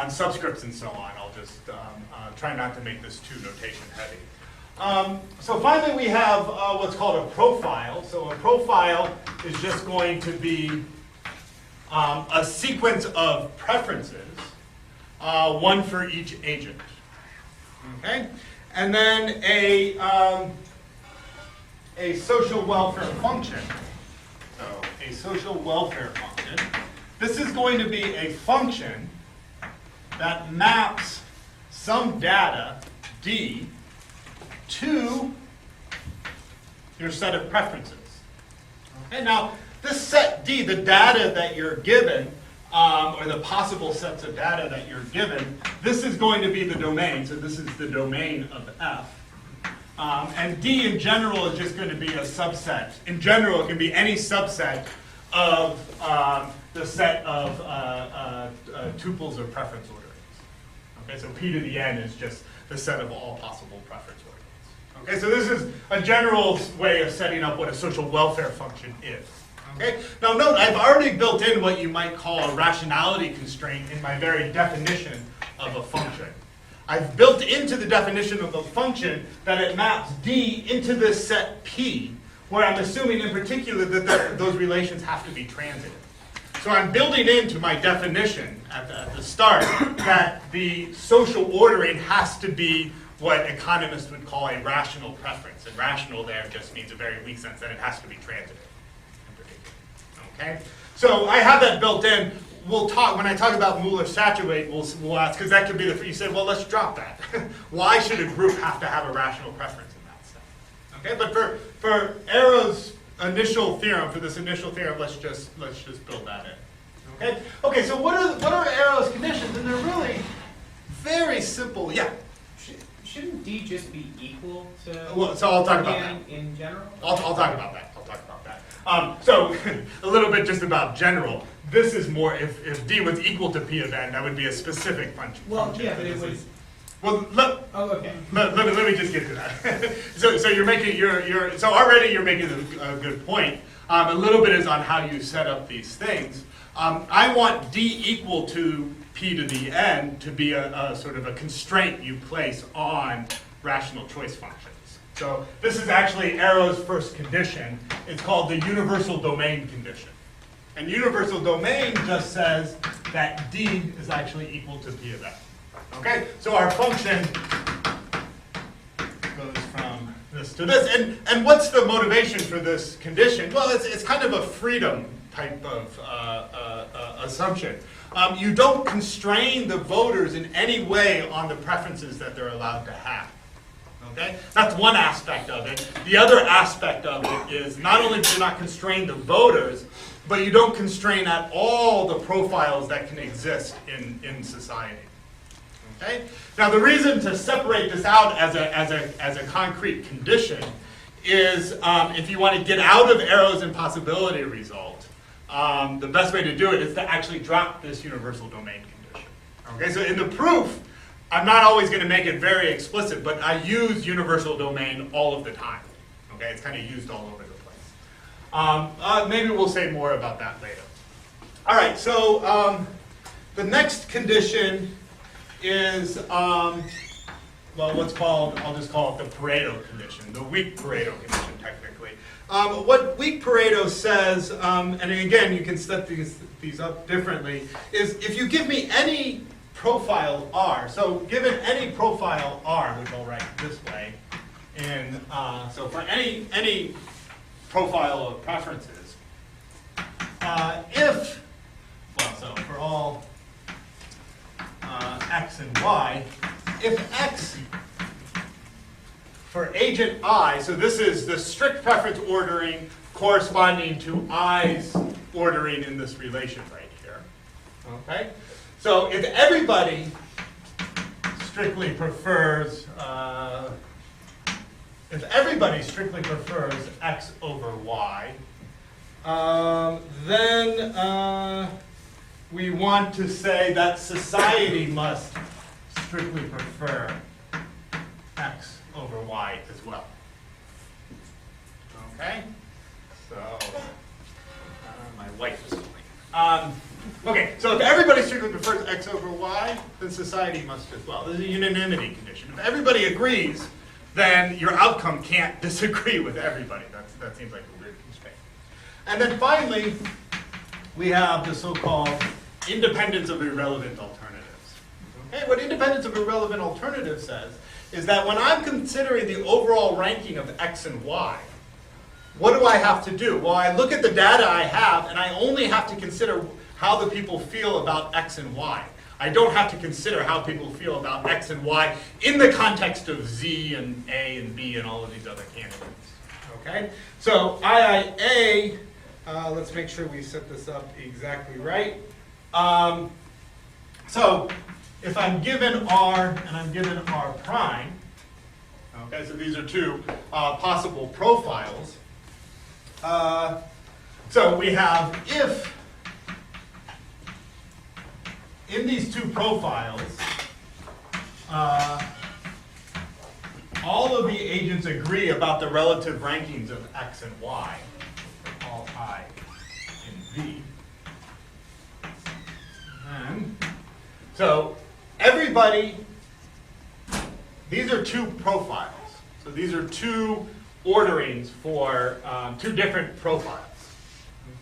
subscripts and so on, I'll just try not to make this too notation heavy. So finally we have what's called a profile. So a profile is just going to be a sequence of preferences, one for each agent. Okay? And then a social welfare function. So a social welfare function. This is going to be a function that maps some data, D, to your set of preferences. Okay, now this set D, the data that you're given, or the possible sets of data that you're given, this is going to be the domain, so this is the domain of F. And D in general is just going to be a subset. In general, it can be any subset of the set of tuples of preference orderings. Okay, so P to the N is just the set of all possible preference orderings. Okay, so this is a general way of setting up what a social welfare function is. Okay, now note, I've already built in what you might call a rationality constraint in my very definition of a function. I've built into the definition of a function that it maps D into this set P, where I'm assuming in particular that those relations have to be transitive. So I'm building into my definition at the start that the social ordering has to be what economists would call a rational preference. And rational there just means a very weak sense that it has to be transitive in particular. Okay? So I have that built in. We'll talk, when I talk about Muller saturate, we'll ask, because that could be you said, well, let's drop that. Why should a group have to have a rational preference in that sense? Okay, but for Arrow's initial theorem, for this initial theorem, let's just build that in. Okay? Okay, so what are Arrow's conditions? And they're really very simple. Yeah? Shouldn't D just be equal to well, so I'll talk about that. In general? I'll talk about that. So a little bit just about general. This is more, if D was equal to P of N, that would be a specific function. Well, yeah, but it was. Well, okay. Let me just get to that. so you're making so already you're making a good point. A little bit is on how you set up these things. I want D equal to P to the N to be a sort of a constraint you place on rational choice functions. So this is actually Arrow's first condition. It's called the universal domain condition. And universal domain just says that D is actually equal to P of N. Okay, so our function goes from this to this. And what's the motivation for this condition? Well, it's kind of a freedom type of assumption. You don't constrain the voters in any way on the preferences that they're allowed to have. Okay? That's one aspect of it. The other aspect of it is not only do you not constrain the voters, but you don't constrain at all the profiles that can exist in society. Okay? Now the reason to separate this out as a concrete condition is if you want to get out of Arrow's impossibility result, the best way to do it is to actually drop this universal domain condition. Okay, so in the proof, I'm not always going to make it very explicit, but I use universal domain all of the time. Okay, it's kind of used all over the place. Maybe we'll say more about that later. All right, so the next condition is, well, what's called, I'll just call it the Pareto condition, the weak Pareto condition technically. What weak Pareto says, and again, you can set these up differently, is if you give me any profile R, so given any profile R, which I'll write this way, and so for any profile of preferences, if, well, so for all x and y, if x for agent I, so this is the strict preference ordering corresponding to I's ordering in this relation right here. Okay? So if everybody strictly prefers, x over y, then we want to say that society must strictly prefer x over y as well. Okay? So, my wife is calling. Okay, so if everybody strictly prefers x over y, then society must as well. This is a unanimity condition. If everybody agrees, then your outcome can't disagree with everybody. That seems like a weird constraint. And then finally, we have the so-called independence of irrelevant alternatives. Okay, what independence of irrelevant alternatives says is that when I'm considering the overall ranking of x and y, what do I have to do? Well, I look at the data I have, and I only have to consider how the people feel about x and y. I don't have to consider how people feel about x and y in the context of z and a and b and all of these other candidates. Okay? So IIA, let's make sure we set this up exactly right. So if I'm given R and I'm given R prime, okay, so these are two possible profiles. So we have if in these two profiles, all of the agents agree about the relative rankings of x and y, for all I in V. And so everybody, these are two profiles. So these are two orderings for two different profiles.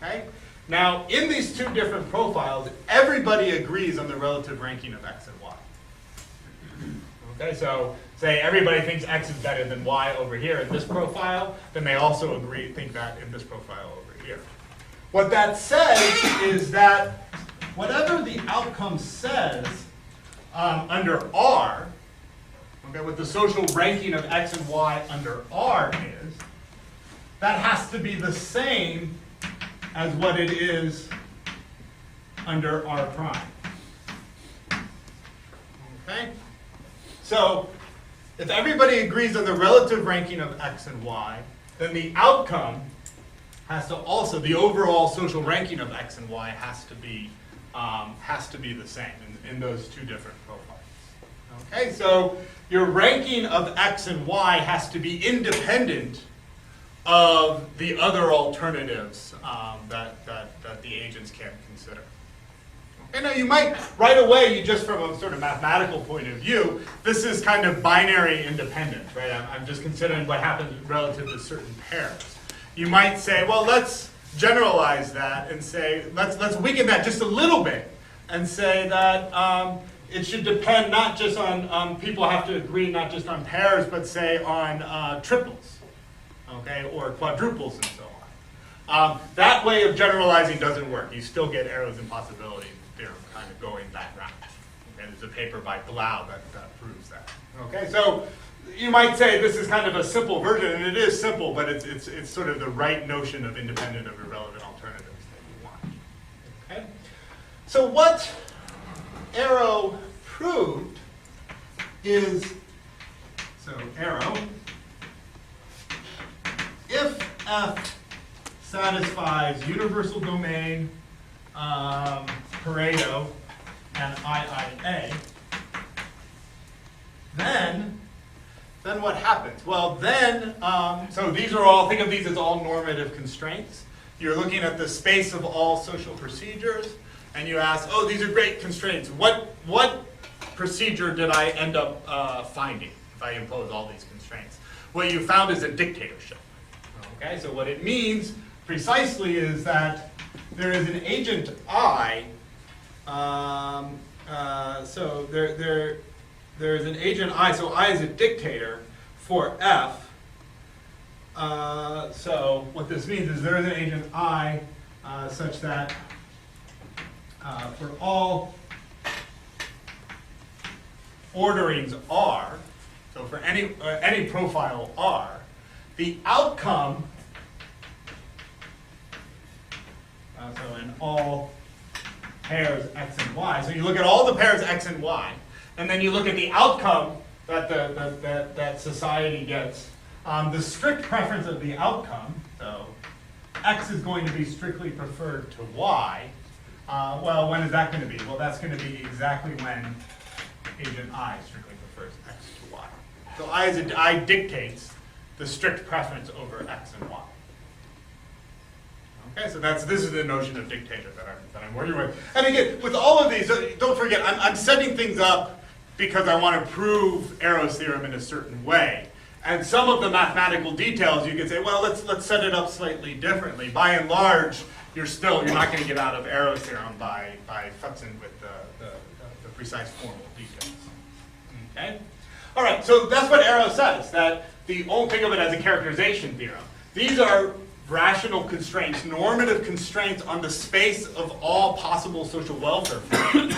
Okay? Now, in these two different profiles, everybody agrees on the relative ranking of x and y. Okay, so say everybody thinks x is better than y over here in this profile, then they also think that in this profile over here. What that says is that whatever the outcome says under R, okay, what the social ranking of x and y under R is, that has to be the same as what it is under R prime. Okay? So, if everybody agrees on the relative ranking of x and y, then the outcome has to also, the overall social ranking of x and y has to be the same in those two different profiles. Okay, so your ranking of x and y has to be independent of the other alternatives that the agents can consider. Okay, now you might, right away, you just from a sort of mathematical point of view, this is kind of binary independent, right? I'm just considering what happens relative to certain pairs. You might say, well, let's generalize that and say, let's weaken that just a little bit and say that it should depend not just on, people have to agree not just on pairs, but say on triples, okay, or quadruples and so on. That way of generalizing doesn't work. You still get arrows and possibility theorem kind of going that route. Okay, there's a paper by Blau that proves that. Okay, so you might say this is kind of a simple version, and it is simple, but it's sort of the right notion of independent of irrelevant alternatives that you want. Okay, so what Arrow proved is, so Arrow, if f satisfies universal domain, Pareto, and IIA, then what happens? Well, then, so these are all, think of these as all normative constraints. You're looking at the space of all social procedures, and you ask, oh, these are great constraints. What procedure did I end up finding if I impose all these constraints? What you found is a dictatorship. Okay, so what it means precisely is that there is an agent I. So there is an agent I. So I is a dictator for F. So what this means is there is an agent I such that for all orderings R, so for any profile R, the outcome, so in all pairs X and Y, so you look at all the pairs X and Y, and then you look at the outcome that that society gets. The strict preference of the outcome, so X is going to be strictly preferred to Y. Well, when is that going to be? Well, that's going to be exactly when agent I strictly prefers X to Y. So I dictates the strict preference over X and Y. Okay, so this is the notion of dictator that I'm working with. And again, with all of these, don't forget, I'm setting things up because I want to prove Arrow's theorem in a certain way. And some of the mathematical details, you could say, well, let's set it up slightly differently. By and large, you're not going to get out of Arrow's theorem by futzing with the precise formal details. Okay? All right, so that's what Arrow says, that the only think of it as a characterization theorem. These are rational constraints, normative constraints on the space of all possible social welfare functions.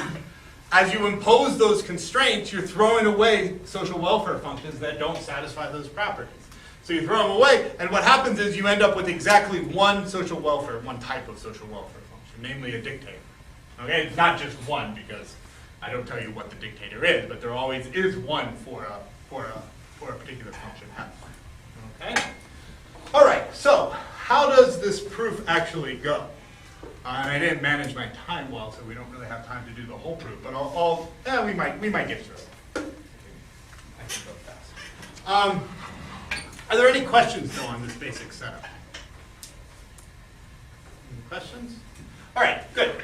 As you impose those constraints, you're throwing away social welfare functions that don't satisfy those properties. So you throw them away, and what happens is you end up with exactly one type of social welfare function, namely a dictator. Okay, it's not just one, because I don't tell you what the dictator is, but there always is one for a particular function. Okay? All right, so how does this proof actually go? And I didn't manage my time well, so we don't really have time to do the whole proof, but we might get through it. I can go fast. Are there any questions, though, on this basic setup? Any questions? All right, good.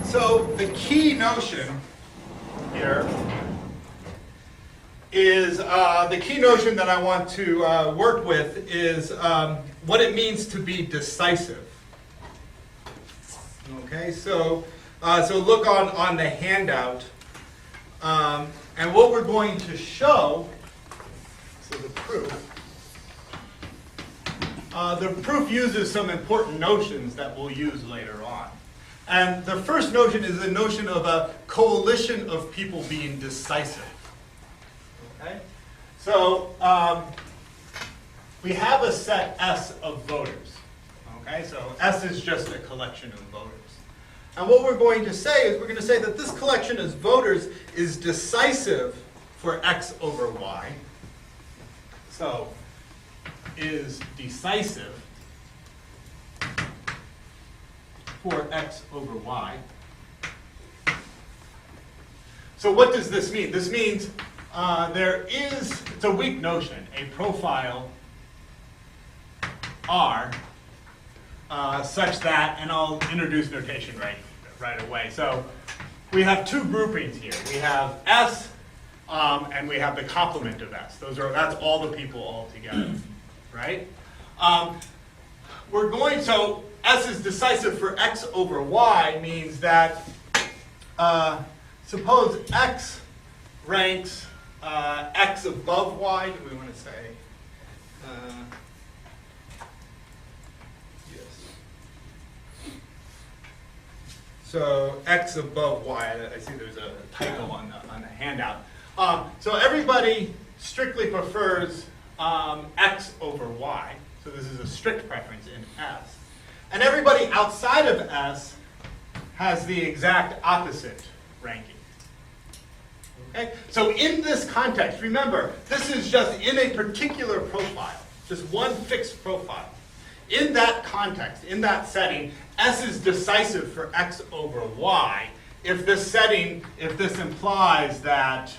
So the key notion here is, the key notion that I want to work with is what it means to be decisive. Okay, so look on the handout, and what we're going to show, so the proof uses some important notions that we'll use later on. And the first notion is the notion of a coalition of people being decisive. Okay, so we have a set S of voters. Okay, so S is just a collection of voters. And what we're going to say is we're going to say that this collection of voters is decisive for X over Y. So, is decisive for X over Y. So what does this mean? This means it's a weak notion, a profile R such that, and I'll introduce notation right away. So we have two groupings here. We have S and we have the complement of S. That's all the people all together, right? So S is decisive for X over Y means that suppose X ranks X above Y. Do we want to say? So X above Y, I see there's a typo on the handout. So everybody strictly prefers X over Y. So this is a strict preference in S. And everybody outside of S has the exact opposite ranking. Okay? So in this context, remember, this is just in a particular profile, just one fixed profile. in that context, in that setting, S is decisive for X over Y if this implies that,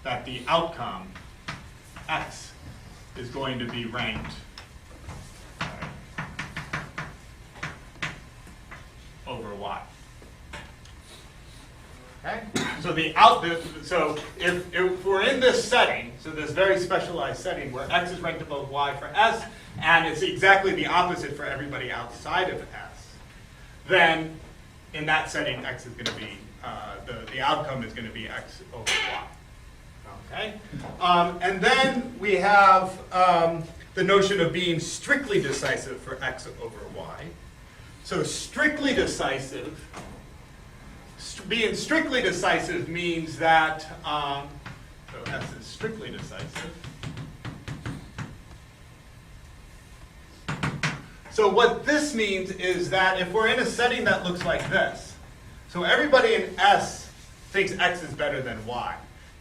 that the outcome, X, is going to be ranked over Y. Okay? So if we're in this setting, so this very specialized setting where X is ranked above Y for S, and it's exactly the opposite for everybody outside of S, then in that setting, X is going to be, the outcome is going to be X over Y. Okay? And then we have the notion of being strictly decisive for X over Y. So strictly decisive, being strictly decisive means that, so S is strictly decisive. So what this means is that if we're in a setting that looks like this, so everybody in S thinks X is better than Y.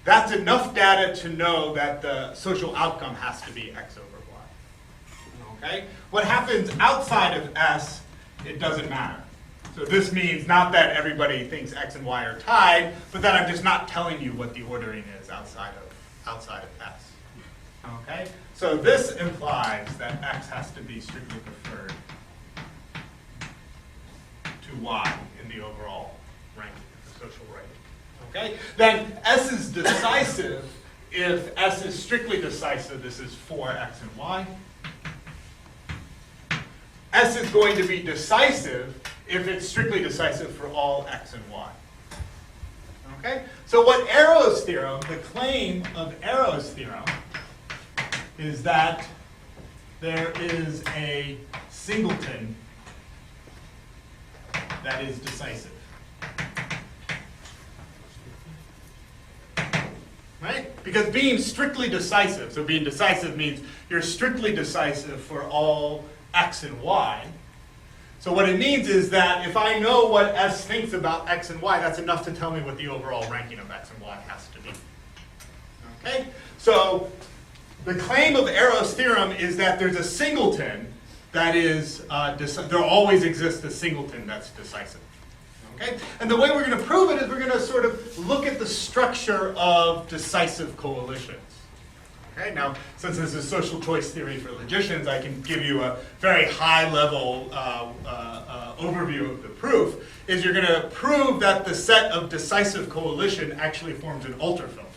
That's enough data to know that the social outcome has to be X over Y. Okay? What happens outside of S, it doesn't matter. So this means not that everybody thinks X and Y are tied, but that I'm just not telling you what the ordering is outside of S. Okay? So this implies that X has to be strictly preferred to Y in the overall ranking, the social rating. Okay? Then S is decisive if S is strictly decisive. This is for X and Y. S is going to be decisive if it's strictly decisive for all X and Y. Okay? So what Arrow's theorem, the claim of Arrow's theorem, is that there is a singleton that is decisive. Right? Because being strictly decisive, so being decisive means you're strictly decisive for all X and Y. So what it means is that if I know what S thinks about X and Y, that's enough to tell me what the overall ranking of X and Y has to be. Okay? So the claim of Arrow's theorem is that there's a singleton that is, there always exists a singleton that's decisive. Okay? And the way we're going to prove it is we're going to sort of look at the structure of decisive coalitions. Okay? Now, since this is social choice theory for logicians, I can give you a very high-level overview of the proof, is you're going to prove that the set of decisive coalition actually forms an Alter filter.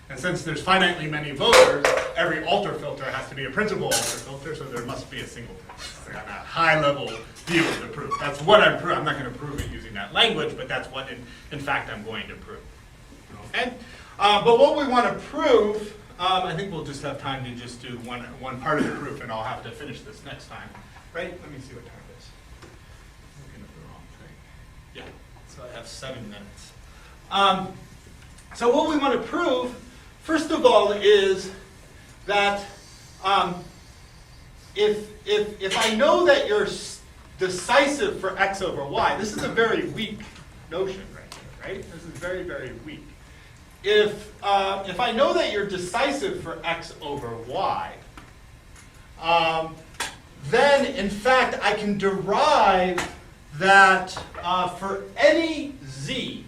And since there's finitely many voters, every Alter filter has to be a principal Alter filter, so there must be a singleton. So on a high-level view of the proof. That's what I'm proving. I'm not going to prove it using that language, but that's what, in fact, I'm going to prove. Okay? But what we want to prove, I think we'll just have time to just do one part of the proof, and I'll have to finish this next time. Right? Let me see what time it is. I'm looking at the wrong thing. Yeah, so I have 7 minutes. So what we want to prove, first of all, is that if I know that you're decisive for X over Y, this is a very weak notion right here, right? This is very, very weak. If I know that you're decisive for X over Y, then in fact I can derive that for any Z,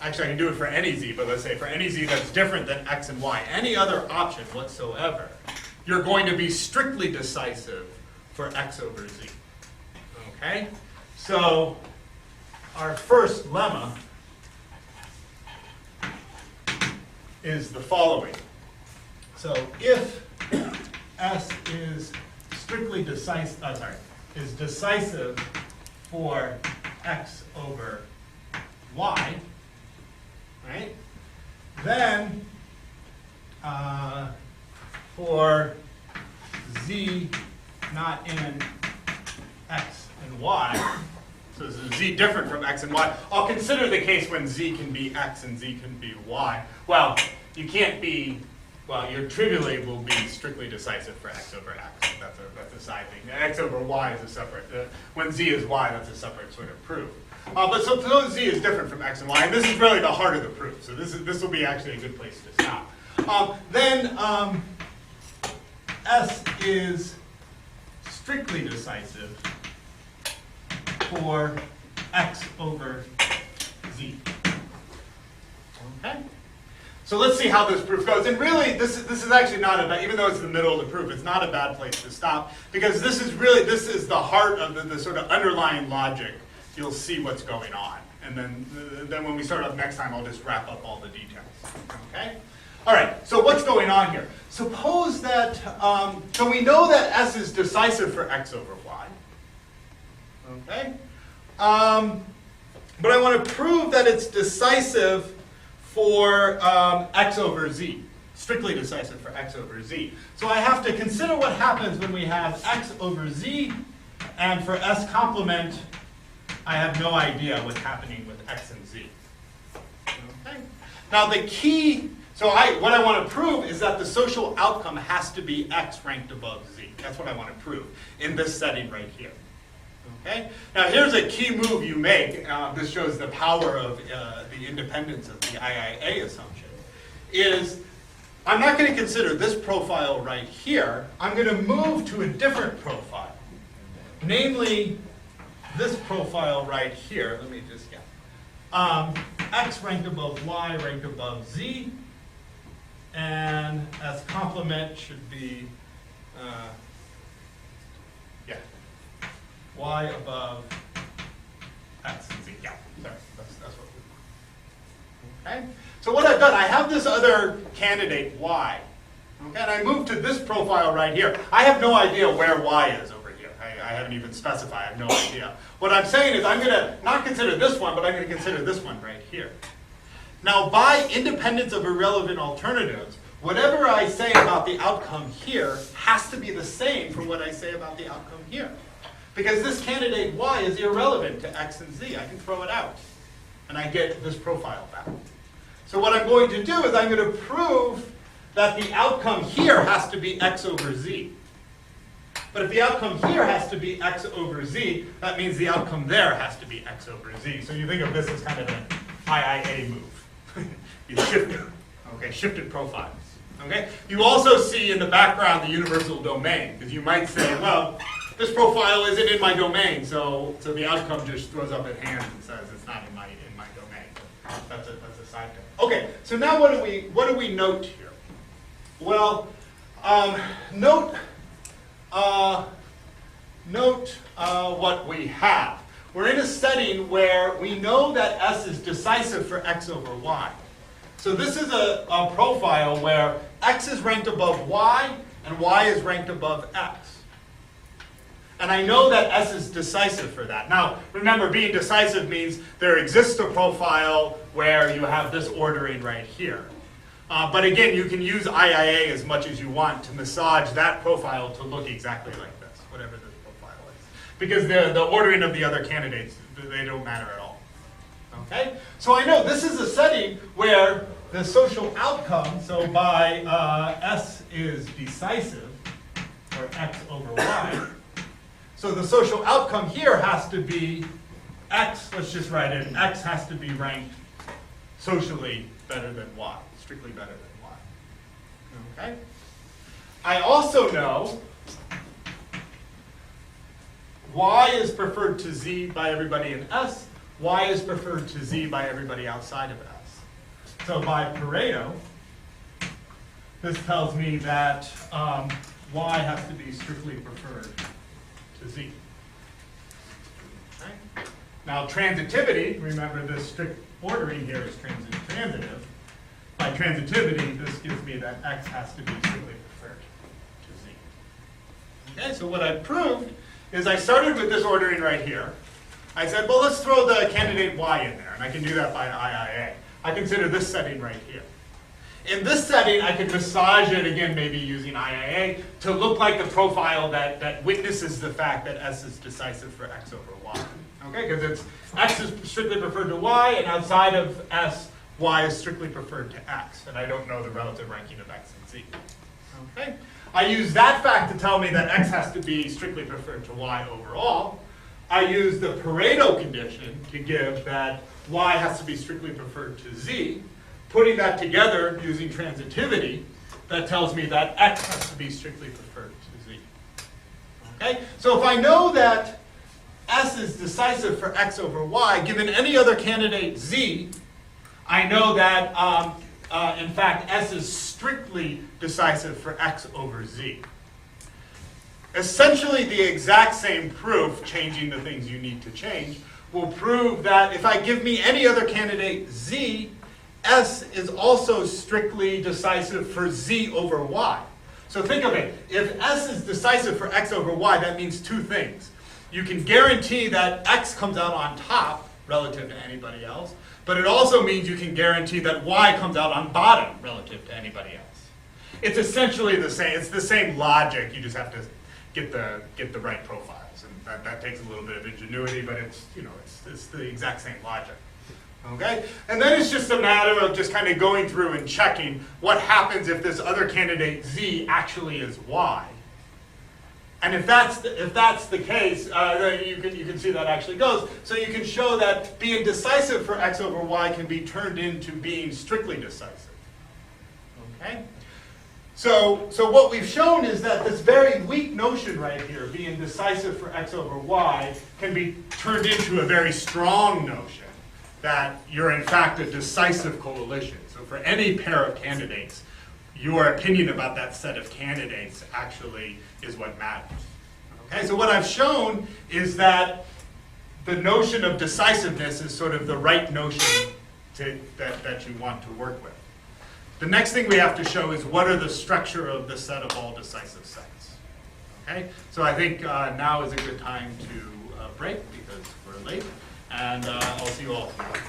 actually I can do it for any Z, but let's say for any Z that's different than X and Y, any other option whatsoever, you're going to be strictly decisive for X over Z. Okay? So our first lemma is the following. So if S is strictly decisive, is decisive for X over Y, right? Then for Z not in X and Y, so this is Z different from X and Y, I'll consider the case when Z can be X and Z can be Y. Well, you can't be, well, your trivially will be strictly decisive for X over X. That's a side thing. X over Y is a separate, when Z is Y, that's a separate sort of proof. But suppose Z is different from X and Y, and this is really the heart of the proof, so this will be actually a good place to stop. Then S is strictly decisive for x over z. Okay? So let's see how this proof goes. And really, this is actually not a bad, even though it's the middle of the proof, it's not a bad place to stop, because this is the heart of the sort of underlying logic. You'll see what's going on. And then when we start up next time, I'll just wrap up all the details. Okay? All right, so what's going on here? Suppose that, so we know that S is decisive for x over y. Okay? But I want to prove that it's decisive for x over z, strictly decisive for x over z. So I have to consider what happens when we have x over z, and for S complement, I have no idea what's happening with x and z. Okay? Now the key, so what I want to prove is that the social outcome has to be x ranked above z. That's what I want to prove in this setting right here. Okay? Now here's a key move you make. This shows the power of the independence of the IIA assumption. Is I'm not going to consider this profile right here. I'm going to move to a different profile. Namely, this profile right here. Let me just get x ranked above y ranked above z. And as complement should be y above x and z. Yeah, sorry, that's what we want. Okay? So what I've done, I have this other candidate y. Okay, and I move to this profile right here. I have no idea where y is over here. I haven't even specified, I have no idea. What I'm saying is I'm going to not consider this one, but I'm going to consider this one right here. Now, by independence of irrelevant alternatives, whatever I say about the outcome here has to be the same for what I say about the outcome here. Because this candidate y is irrelevant to x and z. I can throw it out, and I get this profile back. So what I'm going to do is I'm going to prove that the outcome here has to be x over z. But if the outcome here has to be x over z, that means the outcome there has to be x over z. So you think of this as kind of an IIA move. You shifted, okay, shifted profiles. Okay? You also see in the background the universal domain, because you might say, well, this profile isn't in my domain, so the outcome just throws up its hand and says it's not in my domain. That's a side note. Okay, so now what do we note here? Well, note what we have. We're in a setting where we know that S is decisive for x over y. So this is a profile where x is ranked above y and y is ranked above x. And I know that S is decisive for that. Now, remember, being decisive means there exists a profile where you have this ordering right here. But again, you can use IIA as much as you want to massage that profile to look exactly like this, whatever this profile is. Because the ordering of the other candidates, they don't matter at all. Okay? So I know this is a setting where the social outcome, so by S is decisive for x over y, so the social outcome here has to be x, let's just write it, x has to be ranked socially better than y, strictly better than y. Okay? I also know y is preferred to z by everybody in S, y is preferred to z by everybody outside of S. So by Pareto, this tells me that y has to be strictly preferred to z. Okay? Now transitivity, remember this strict ordering here is transitive. By transitivity, this gives me that x has to be strictly preferred to z. Okay, so what I proved is I started with this ordering right here. I said, well, let's throw the candidate y in there, and I can do that by IIA. I consider this setting right here. In this setting, I can massage it, again, maybe using IIA, to look like the profile that witnesses the fact that S is decisive for x over y. Okay, because it's x is strictly preferred to y, and outside of S, y is strictly preferred to x, and I don't know the relative ranking of x and z. Okay? I use that fact to tell me that x has to be strictly preferred to y overall. I use the Pareto condition to give that y has to be strictly preferred to z. Putting that together using transitivity that tells me that X has to be strictly preferred to Z. Okay? So if I know that S is decisive for X over Y, given any other candidate Z, I know that, in fact, S is strictly decisive for X over Z. Essentially, the exact same proof, changing the things you need to change, will prove that if I give me any other candidate Z, S is also strictly decisive for Z over Y. So think of it. If S is decisive for X over Y, that means two things. You can guarantee that X comes out on top relative to anybody else, but it also means you can guarantee that Y comes out on bottom relative to anybody else. It's essentially the same. It's the same logic. You just have to get the right profiles, and that takes a little bit of ingenuity, but it's the exact same logic. Okay? And then it's just a matter of just kind of going through and checking what happens if this other candidate Z actually is Y. And if that's the case, then you can see that actually goes. So you can show that being decisive for X over Y can be turned into being strictly decisive. Okay? So what we've shown is that this very weak notion right here, being decisive for X over Y, can be turned into a very strong notion that you're in fact a decisive coalition. So for any pair of candidates, your opinion about that set of candidates actually is what matters. Okay, so what I've shown is that the notion of decisiveness is sort of the right notion that you want to work with. The next thing we have to show is what are the structure of the set of all decisive sets. Okay, so I think now is a good time to break because we're late, and I'll see you all tomorrow.